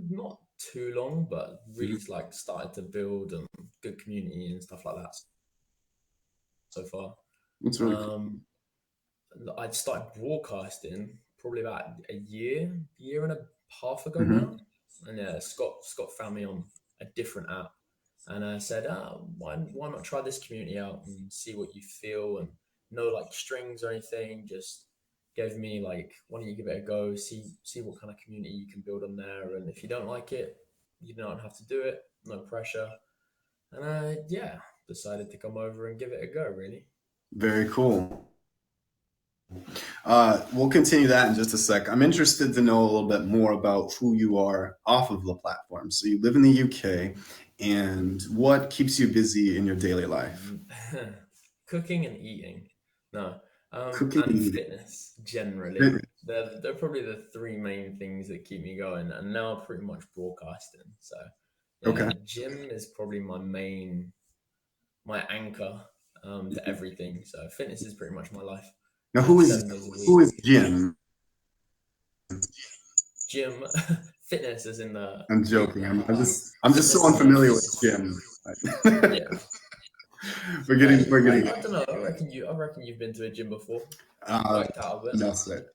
Not too long, but really started to build and good community and stuff like that so far. That's really cool. I'd started broadcasting probably about a year and a half ago now. And yeah, Scott found me on a different app, and I said, why not try this community out and see what you feel, and no strings or anything, just gave me why don't you give it a go, see what kind of community you can build on there, and if you don't like it, you don't have to do it, no pressure. And I decided to come over and give it a go, really. Very cool. We'll continue that in just a sec. I'm interested to know a little bit more about who you are off of the platform. So you live in the UK, and what keeps you busy in your daily life? Cooking and eating. No. Cooking and fitness, generally. They're probably the three main things that keep me going, and now pretty much broadcasting. So Okay. Gym is probably my anchor to everything. So fitness is pretty much my life. Now, who is Jim? Jim, fitness is in the. I'm joking. I'm just so unfamiliar with Jim. Yeah. We're getting. I don't know. I reckon you've been to a gym before. Worked out of it. No, sir.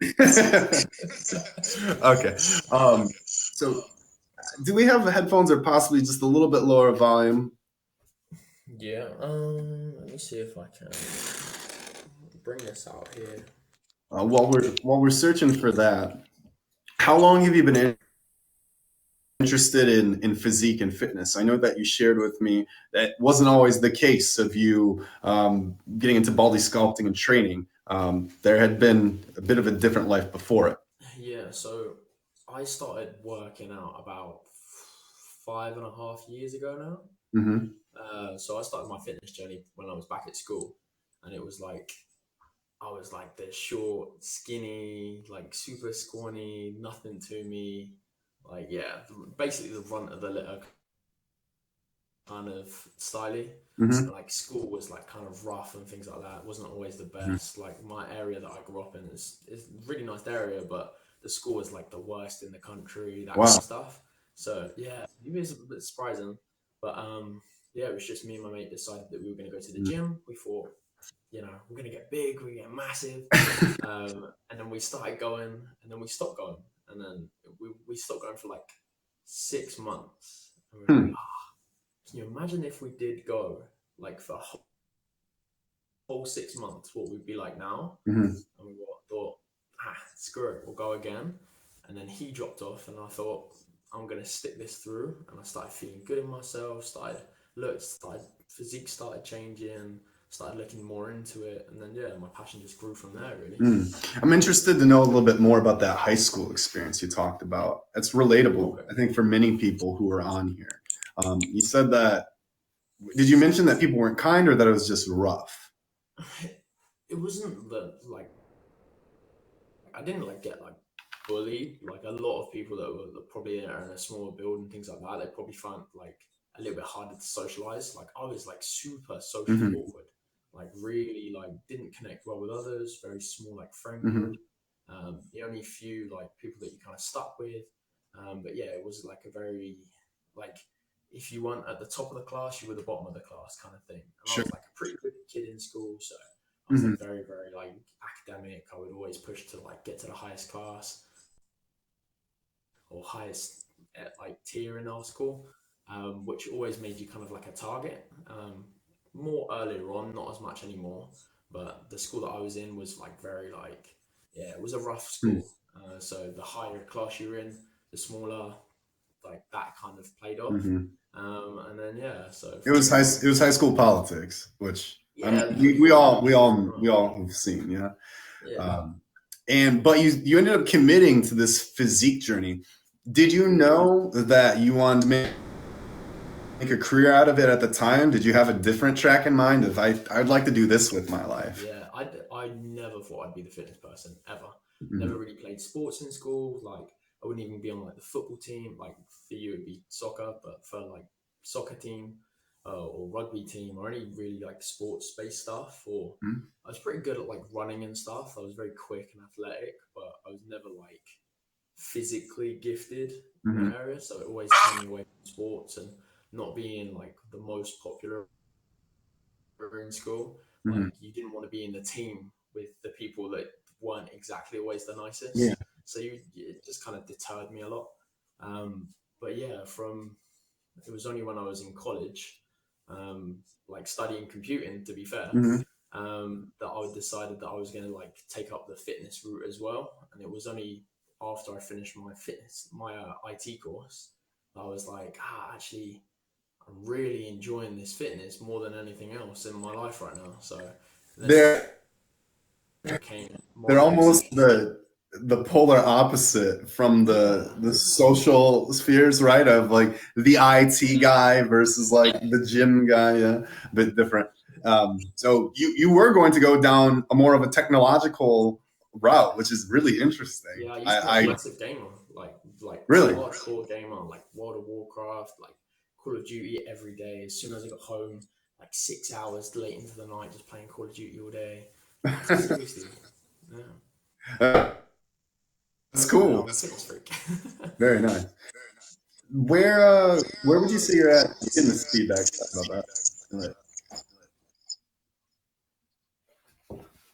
Okay. So, do we have headphones or possibly just a little bit lower volume? Yeah. Let me see if I can bring this out here. While we're searching for that, how long have you been interested in physique and fitness. I know that you shared with me that wasn't always the case of you getting into body sculpting and training. There had been a bit of a different life before it. Yeah, so I started working out about 5.5 years ago now. Hmm. So I started my fitness journey when I was back at school, and it was like I was like the short, skinny, like super scrawny, nothing to me, like yeah, basically the runt of the litter kind of styly. Hmm. Like school was like kind of rough and things like that. It wasn't always the Hmm. best. Like my area that I grew up in is a really nice area, but the school was like the worst in the country, that kind Wow. of stuff. So yeah, it was a bit surprising. But yeah, it was just me and my mate decided that we were gonna go to the gym. We thought, we're gonna get big, we're gonna get massive. And then we started going, and then we stopped going. And then we stopped going for like 6 months. And we were like, Hmm. can you imagine if we did go like for a whole 6 months, what we'd be like now? Hmm. And we thought, screw it, we'll go again. And then he dropped off, and I thought, I'm gonna stick this through. And I started feeling good in myself. Physique started changing. Started looking more into it, and then yeah, my passion just grew from there. Really. I'm interested to know a little bit more about that high school experience you talked about. It's relatable, Okay. I think, for many people who are on here. You said that, did you mention that people weren't kind or that it was just rough? It wasn't like I didn't like get like bullied. Like a lot of people that were probably are in a smaller building, things like that, they probably found like a little bit harder to socialize. Like I was like super socially Hmm. awkward, like really like didn't connect well with others. Very small like friend Hmm. group. The only few like people that you kind of stuck with. But yeah, it was like a very like if you weren't at the top of the class, you were the bottom of the class kind of thing. And I Sure. was like a pretty good kid in school, so I was Hmm. like very, very like academic. I would always push to like get to the highest class or highest like tier in our school, which always made you kind of like a target. More earlier on, not as much anymore. But the school that I was in was like very like yeah, it was a rough school. So the higher class you're in, the smaller like that kind of played off. Hmm. And then yeah, so It was from it was high school politics, which yeah, we, pretty we much, all we all pretty we much. all have seen, yeah. Yeah. Um, and but you ended up committing to this physique journey. Did you know that you wanted to make a career out of it at the time? Did you have a different track in mind of I'd like to do this with my life? Yeah, I never thought I'd be the fitness person ever. Never Mhm. really played sports in school. Like I wouldn't even be on like the football team. Like for you it'd be soccer, but for like soccer team or rugby team or any really like sports based stuff. Or Mhm. I was pretty good at like running and stuff. I was very quick and athletic, but I was never like physically gifted in that Mhm. area. So it always turned me away from sports and not being like the most popular were in school, Mhm. like you didn't want to be in the team with the people that weren't exactly always the Yeah. nicest. So it just kind of deterred me a lot. But yeah, from it was only when I was in college, like studying computing, to be fair, Mhm. that I decided that I was going to like take up the fitness route as well. And it was only after I finished my IT course, that I was like, actually, I'm really enjoying this fitness more than anything else in my life right now. So then it They're became they're more of an almost obsession. the polar opposite from Yeah, the social spheres, right? Of like the IT guy versus like the gym guy, yeah, a bit different. So you were going to go down a more of a technological route, which is really interesting. yeah. I used to be a I massive gamer, like really. hardcore gamer, like World of Warcraft, like Call of Duty every day. As soon as I got home, like 6 hours late into the night, just playing Call of Duty all day. Like seriously, yeah, That's yeah. cool. I'm a fitness freak. Very nice. Where would you say you're at? I'm getting this feedback. Sorry about that. All right.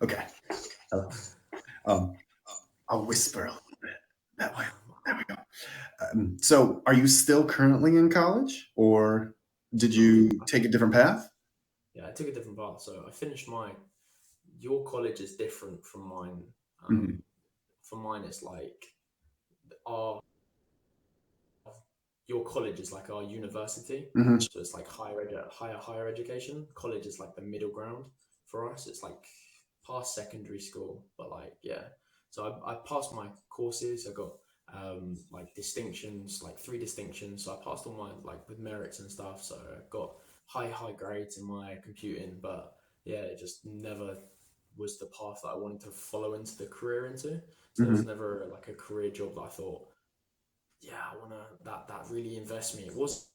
Okay. Hello. Um, I'll whisper a little bit. That way. There we go. So, are you still currently in college, or did No, you take a different path? yeah, I took a different path. So I finished my. Your college is different from mine. Hmm. For mine, it's like our your college is like our university. Hmm. So it's like higher education. College is like the middle ground for us. It's like past secondary school, but like yeah. So I passed my courses. I got like distinctions, like 3 distinctions. So I passed all my like with merits and stuff. So I got high grades in my computing, but yeah, it just never was the path that I wanted to follow into the career into. So there was Hmm. never like a career job that I thought, yeah, I wanna that really invests me. It wasn't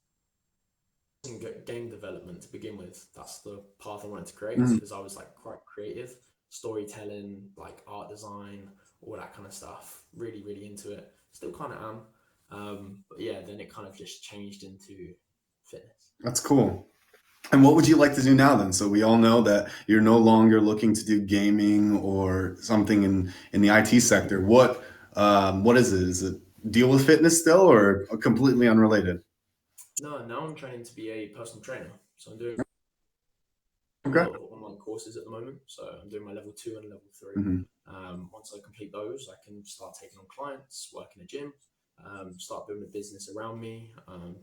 game development to begin with. That's the path I wanted to create Hmm. because I was like quite creative, storytelling, like art design, all that kind of stuff. Really into it. Still kind of am. But yeah, then it kind of just changed into fitness. That's cool. And what would you like to do now then? So we all know that you're no longer looking to do gaming or something in the IT sector. What is it? Is it deal with fitness still or completely unrelated? No, now I'm training to be a personal trainer. So I'm doing a Okay. lot of online courses at the moment. So I'm doing my level 2 and level 3. Hmm. Once I complete those, I can start taking on clients, work in a gym, start building a business around me,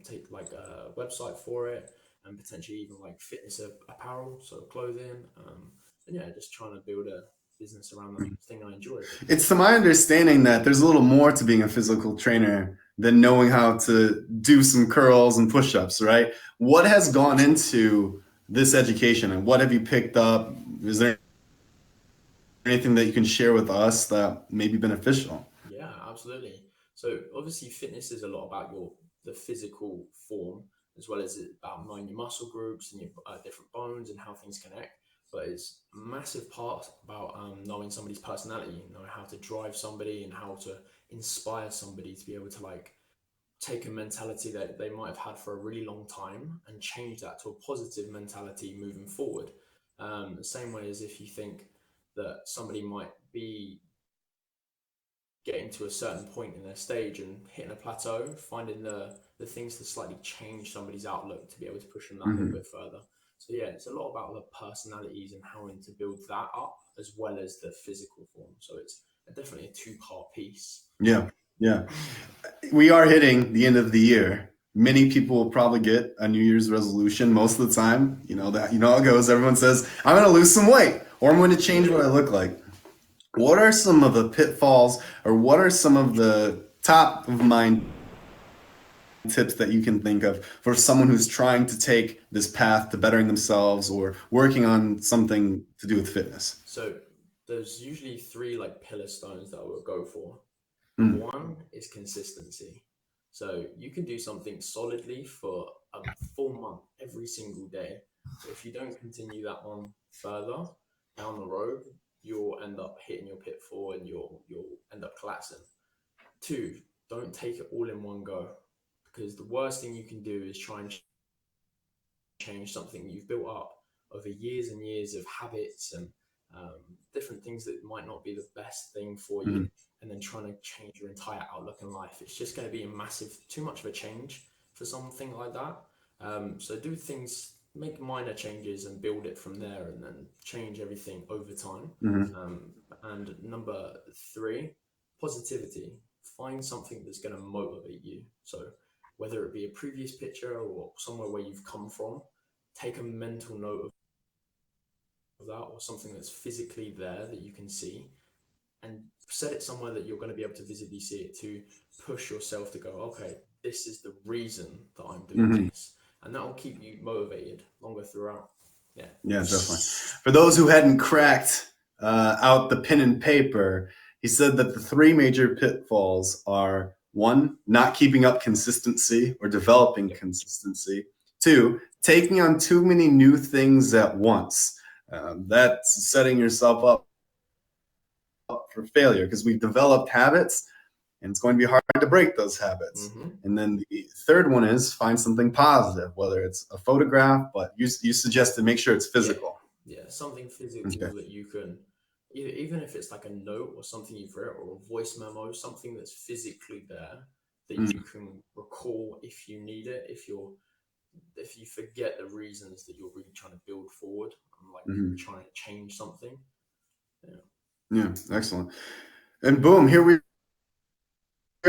take like a website for it, and potentially even like fitness apparel, so clothing. And yeah, just trying to build a business around that thing I enjoy. It's to my understanding that there's a little more to being a physical trainer than knowing how to do some curls and push-ups, right? What has gone into this education and what have you picked up? Is there anything that you can share with us that may be beneficial? Yeah, absolutely. So obviously, fitness is a lot about the physical form as well as about knowing your muscle groups and your different bones and how things connect. But it's a massive part about knowing somebody's personality, knowing how to drive somebody and how to inspire somebody to be able to like take a mentality that they might have had for a really long time and change that to a positive mentality moving forward. The same way as if you think that somebody might be getting to a certain point in their stage and hitting a plateau, finding the things to slightly change somebody's outlook to be able to push them that little Hmm. bit further. So yeah, it's a lot about the personalities and how to build that up as well as the physical form. So it's definitely a two-part piece. Yeah, yeah. We are hitting the end of the year. Many people will probably get a New Year's resolution most of the time. You know how it goes. Everyone says, I'm going to lose some weight or I'm going to change what I look like. What are some of the pitfalls or what are some of the top of mind tips that you can think of for someone who's trying to take this path to bettering themselves or working on something to do with fitness? So there's usually 3 like pillar stones that I would go for. Number Mm. 1 is consistency. So you can do something solidly for a full month every single day. But if you don't continue that one further down the road, you'll end up hitting your pitfall and you'll end up collapsing. 2, don't take it all in one go because the worst thing you can do is try and change something you've built up over years and years of habits and um, different things that might not be the best thing for you, Mhm. and then trying to change your entire outlook in life. It's just going to be a massive, too much of a change for something like that. So do things, make minor changes and build it from there, and then change everything over time. Mhm. Um, and number 3, positivity. Find something that's going to motivate you. So whether it be a previous picture or somewhere where you've come from, take a mental note of that or something that's physically there that you can see and set it somewhere that you're going to be able to visibly see it to push yourself to go, okay, this is the reason that I'm doing Mhm. this. And that will keep you motivated longer throughout. Yeah. Yeah, definitely. For those who hadn't cracked out the pen and paper, he said that the 3 major pitfalls are: 1, not keeping up consistency or developing Yep. consistency; 2, taking on too many new things at once. That's setting yourself up for failure because we've developed habits and it's going to be hard to break those habits. Mm-hmm. And then the third one is find something positive, whether it's a photograph, but you suggested make sure it's Yeah. physical. Yeah. Something Okay. physical that you can, even if it's like a note or something you've written or a voice memo, something that's physically there that Mm. you can recall if you need it, if you forget the reasons that you're really trying to build forward and like Mhm. trying to change something. Yeah. Yeah, excellent. And boom, here we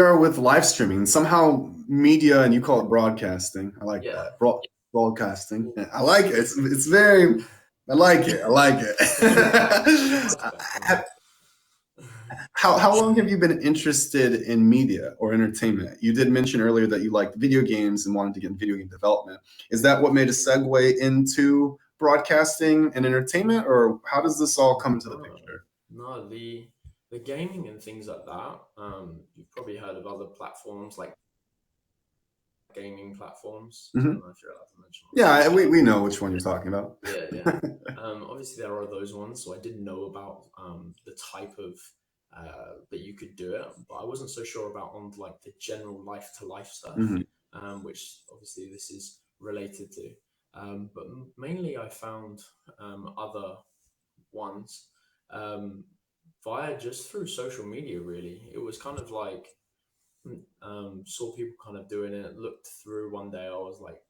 are with live streaming. Somehow media, and you call it broadcasting. I like Yeah. that. Broadcasting. I like it. It's very. I like it. I like it. How long have you been interested in media or entertainment? You did mention earlier that you liked video games and wanted to get in video game development. Is that what made a segue into broadcasting and entertainment, or how does this all come into the No, picture? no, the gaming and things like that. You've probably heard of other platforms like gaming platforms. I Hmm. don't know if you're allowed to mention on Yeah, here. we know which one you're talking about. Yeah, yeah. Obviously, there are those ones, so I didn't know about the type of that you could do it, but I wasn't so sure about on like the general life to life stuff, Hmm. which obviously this is related to. But mainly, I found other ones um, via just through social media. Really, it was kind of like saw people kind of doing it. Looked through one day, I was like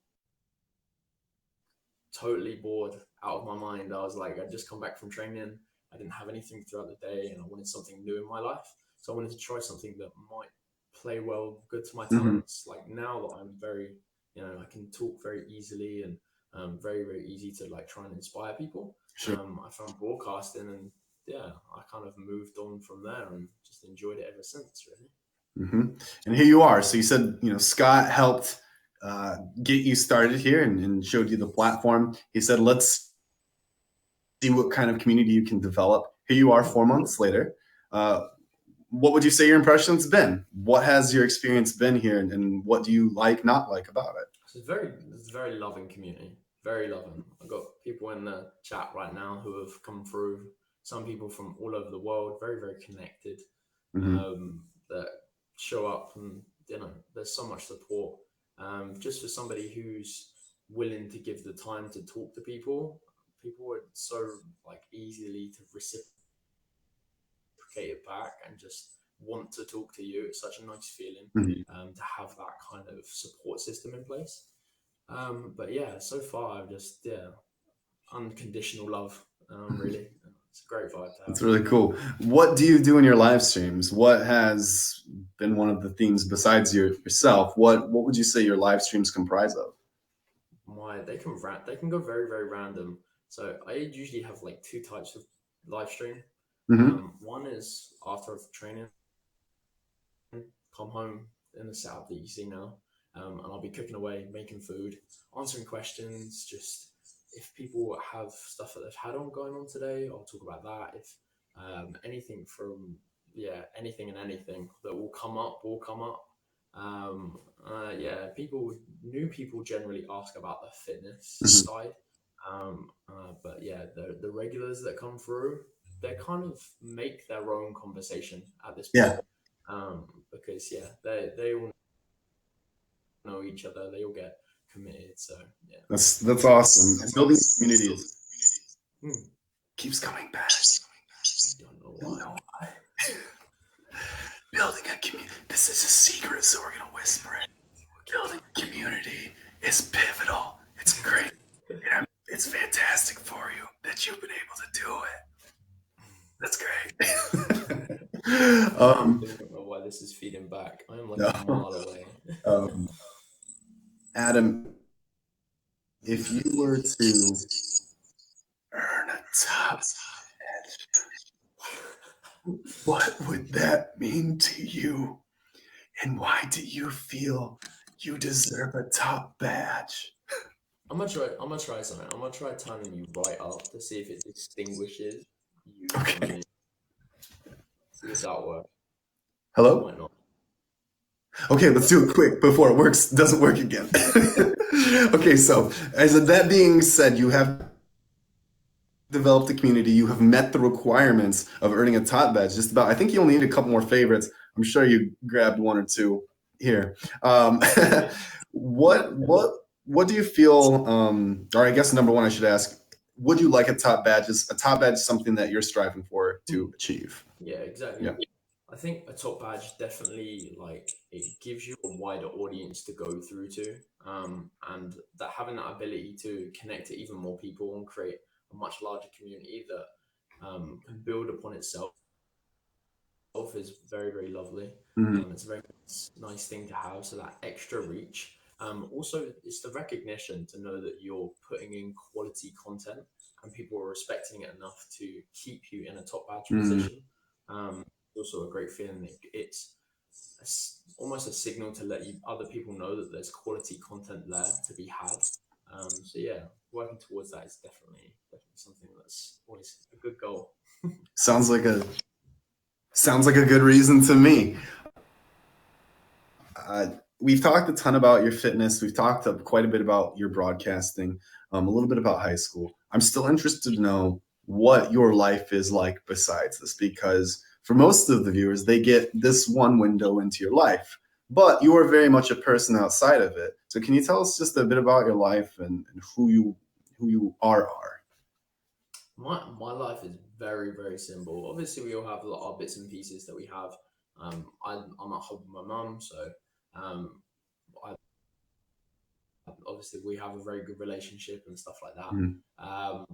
totally bored out of my mind. I was like, I'd just come back from training. I didn't have anything throughout the day and I wanted something new in my life. So I wanted to try something that might play well, good to my Hmm. talents. Like now that I'm very, I can talk very easily and very, very easy to like try and inspire people. Sure. I found broadcasting and yeah, I kind of moved on from there and just enjoyed it ever since, really. Hmm. And here you are. So you said, Scott helped get you started here and showed you the platform. He said, let's see what kind of community you can develop. Here you are 4 months later. Uh, what would you say your impression's been? What has your experience been here, and what do you like, not like about it? So it's a very loving community, very loving. I've got people in the chat right now who have come through. Some people from all over the world, very very connected, Hmm. that show up, and there's so much support. Just for somebody who's willing to give the time to talk to people, people are so like easily to reciprocate it back and just want to talk to you. It's such a nice feeling Hmm. to have that kind of support system in place. But yeah, so far I've just unconditional love. Really, it's a great vibe to have. It's really cool. What do you do in your live streams? What has been one of the themes besides yourself? What would you say your live streams comprise of? They can go very very random. So I usually have like two types of live stream. Hmm. One is after training, come home in the setup that you see now, and I'll be cooking away, making food, answering questions. Just if people have stuff that they've had on going on today, I'll talk about that. If anything from anything and anything that will come up. New people generally ask about the fitness Hmm. side, but yeah, the regulars that come through, they kind of make their own conversation at this Yeah, point, because yeah, they all know each other, they all get committed. So yeah, that's awesome. And building communities hmm, keeps coming back. I don't know I don't why. know why. Building a community. This is a secret, so we're gonna whisper it. Building a community is pivotal. It's great. Yeah, it's fantastic for you that you've been able to do it. That's great. I don't know why this is feeding back. I am like a No. mile away. um, Adam, if you were to earn a top edge, what would that mean to you? And why do you feel you deserve a top badge? I'm gonna try. I'm gonna try something. I'm gonna try turning you right up to see if it distinguishes you from Okay. me. See if that works. Hello? Might not. Okay, let's do it quick before it doesn't work again. Okay, so as that being said, you have developed a community, you have met the requirements of earning a top badge. Just about, I think you only need a couple more favorites. I'm sure you grabbed one or two here. Um, what do you feel? Or I guess number one, I should ask: would you like a top badge? Is a top badge something that you're striving for to achieve? Yeah, exactly. Yeah. I think a top badge definitely like it gives you a wider audience to go through to, and that having that ability to connect to even more people and create a much larger community that can build upon itself is very, very lovely. Mhm. It's a very nice thing to have. So that extra reach. Also, it's the recognition to know that you're putting in quality content and people are respecting it enough to keep you in a top badge Mhm. position. Also a great feeling. It's almost a signal to let other people know that there's quality content there to be had. So yeah, working towards that is definitely something that's always a good goal. Sounds like a good reason to me. Uh, we've talked a ton about your fitness. We've talked quite a bit about your broadcasting, a little bit about high school. I'm still interested to know what your life is like besides this, because for most of the viewers, they get this one window into your life, but you are very much a person outside of it. So can you tell us just a bit about your life and who you are? My life is very, very simple. Obviously, we all have a lot of bits and pieces that we have. I'm at home with my mum, so um, I, obviously we have a very good relationship and stuff like that. Mhm.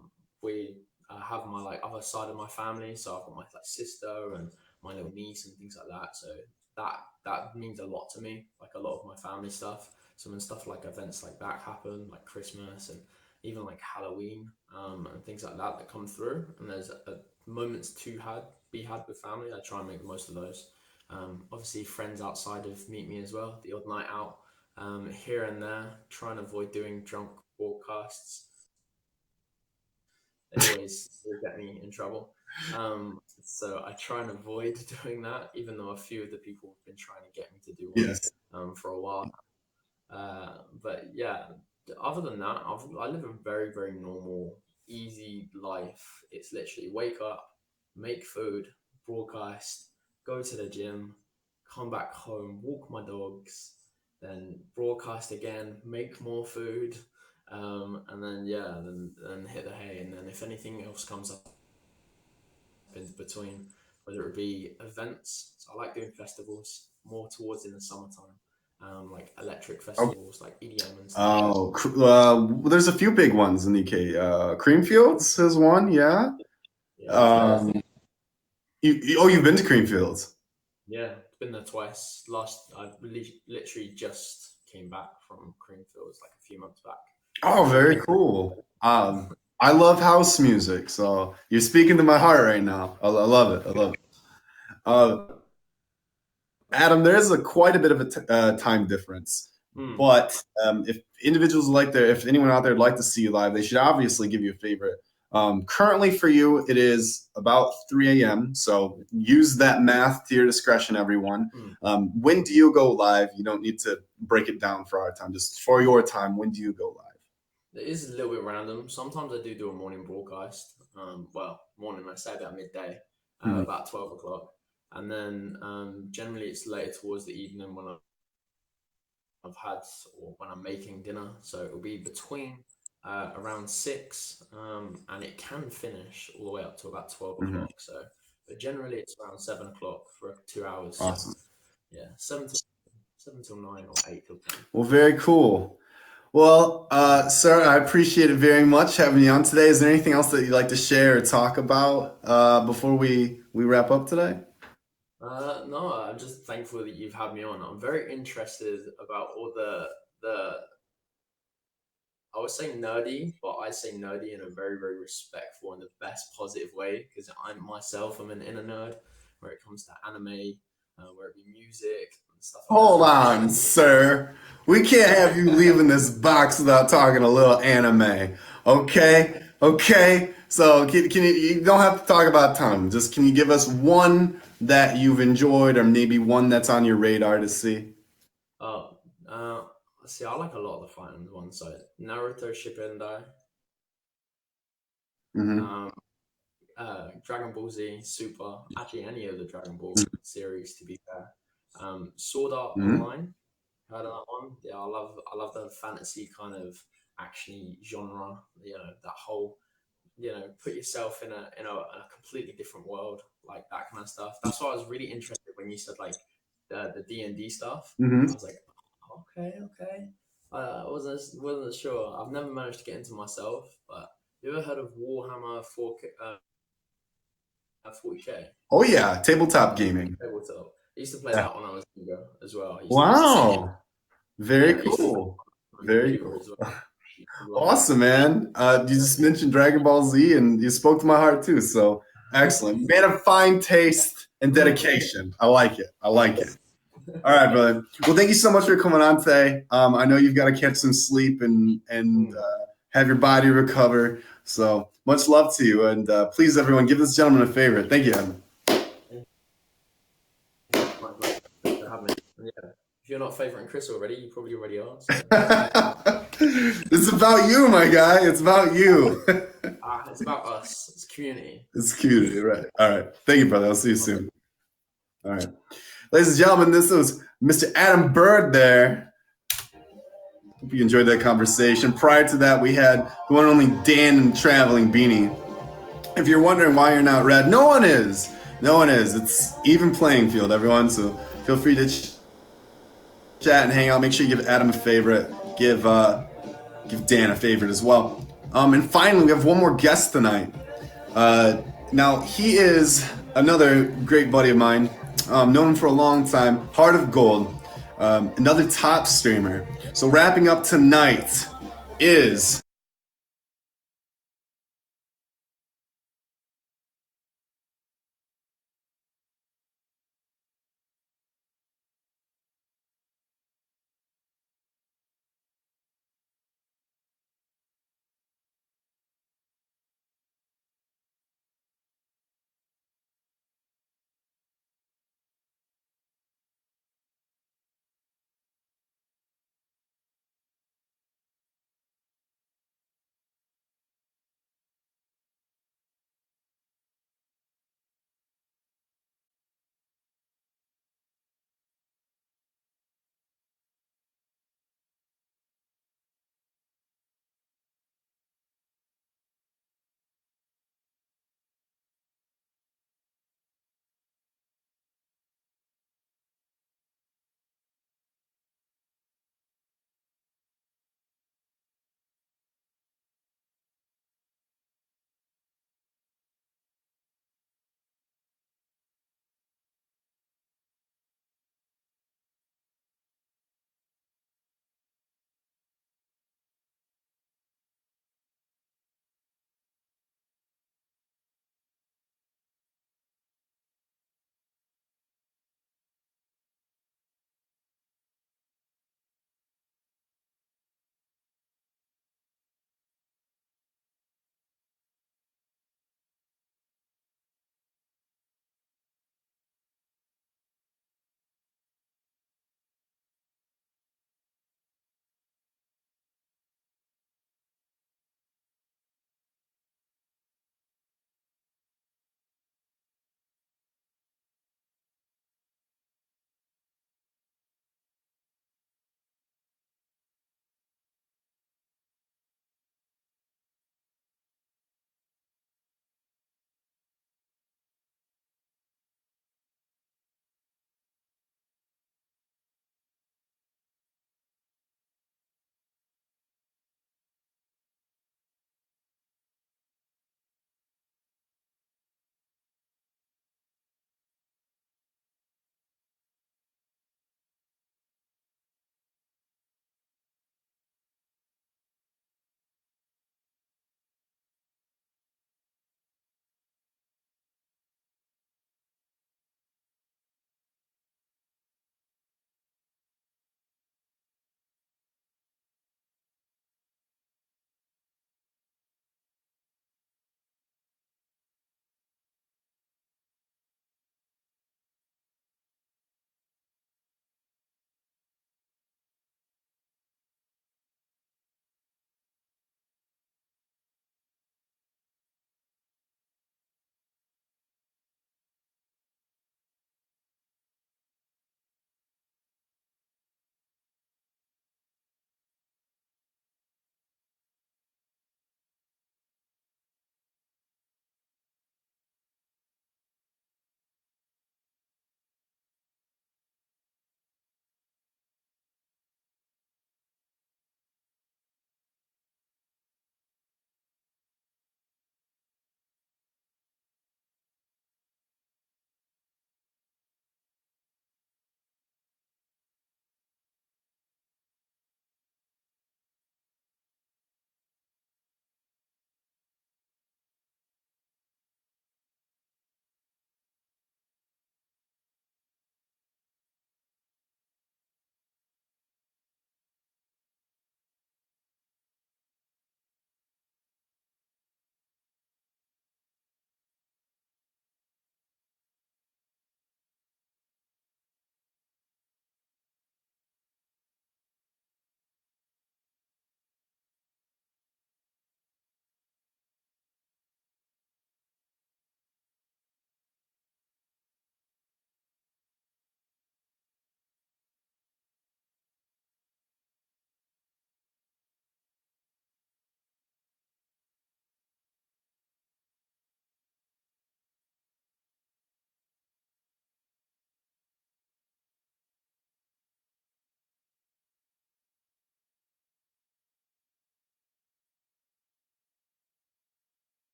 We have my like other side of my family, so I've got my like sister and my little niece and things like that. So that means a lot to me. Like a lot of my family stuff. So when stuff like events like that happen, like Christmas and even like Halloween, and things like that come through, and there's moments to be had with family, I try and make the most of those. Obviously, friends outside of meet me as well. The odd night out, here and there, try and avoid doing drunk broadcasts. They always get me in trouble. So I try and avoid doing that, even though a few of the people have been trying to get me to do one Yes. for a while. But yeah, other than that, I live a very, very normal, easy life. It's literally wake up, make food, broadcast, go to the gym, come back home, walk my dogs, then broadcast again, make more food, and then yeah, then hit the hay. And then if anything else comes up in between, whether it be events, so I like doing festivals more towards in the summertime, like electric festivals, like EDM and stuff. Oh, there's a few big ones in the UK. Creamfields is one, yeah. Yeah, Um, you've been to Creamfields. yeah, been there twice. I literally just came back from Creamfields like a few months back. Oh, very Um, cool. I love house music, so you're speaking to my heart right now. I love it. I love it. Uh, Adam, there is quite a bit of a time difference, hmm. but if anyone out there would like to see you live, they should obviously give you a favorite. Currently, for you, it is about 3 a.m. So use that math to your discretion, everyone. Hmm. When do you go live? You don't need to break it down for our time. Just for your time, when do you go live? It is a little bit random. Sometimes I do a morning broadcast. Well, morning, I say about midday, Mhm. about 12 o'clock. And then generally it's later towards the evening when I've had or when I'm making dinner. So it'll be between around 6, and it can finish all the way up to about 12 Mhm. o'clock. So, but generally it's around 7 o'clock for 2 hours. So Awesome. yeah, 7 till 9 or 8 till 10. Well, very cool. Well, sir, I appreciate it very much having you on today. Is there anything else that you'd like to share or talk about before we wrap up today? No, I'm just thankful that you've had me on. I'm very interested about all the I would say nerdy, but I say nerdy in a very, very respectful and the best positive way because I'm an inner nerd where it comes to anime, where it be music and stuff like that. Hold on, sir. We can't have you leaving this box without talking a little anime. Okay? Okay? So you don't have to talk about ton. Just can you give us one that you've enjoyed or maybe one that's on your radar to see? Oh, uh, see, I like a lot of the fighting ones. So Naruto Shippuden, Hmm. um, Dragon Ball Z, Super, actually any of the Dragon Ball series to be fair. Sword Art Hmm. Online, heard of that one? Yeah, I love the fantasy kind of action genre. You know that whole put yourself in a completely different world, like that kind of stuff. That's why I was really interested when you said like the D&D stuff. Hmm. I was like, okay, okay. I wasn't sure. I've never managed to get into myself, but you ever heard of Warhammer 4K? 40K. Oh yeah, tabletop gaming. Tabletop. I used to play Yeah. that when I was younger as well. I used to Wow. Very Yeah, I used to cool. on the Very computer cool. as well. Awesome, man. You just mentioned Dragon Ball Z and you spoke to my heart too. So excellent. Man of fine taste and dedication. I like it. I like it. All right, brother. Well, thank you so much for coming on today. I know you've got to catch some sleep and have your body recover. So much love to you. And please, everyone, give this gentleman a favor. Thank you, Evan. For having me. Yeah. If you're not favouring Chris already, you probably already are. So. It's about you, my guy. It's about you. It's about us. It's community. It's community, right? All right. Thank you, brother. I'll see you soon. All right. Ladies and gentlemen, this was Mr. Adam Bird there. Hope you enjoyed that conversation. Prior to that, we had the one and only Dan and Traveling Beanie. If you're wondering why you're not red, no one is. No one is. It's even playing field, everyone. So feel free to chat and hang out. Make sure you give Adam a favorite. Give Dan a favorite as well. And finally, we have one more guest tonight. Now, he is another great buddy of mine. Known him for a long time. Heart of Gold. Another top streamer. So wrapping up tonight is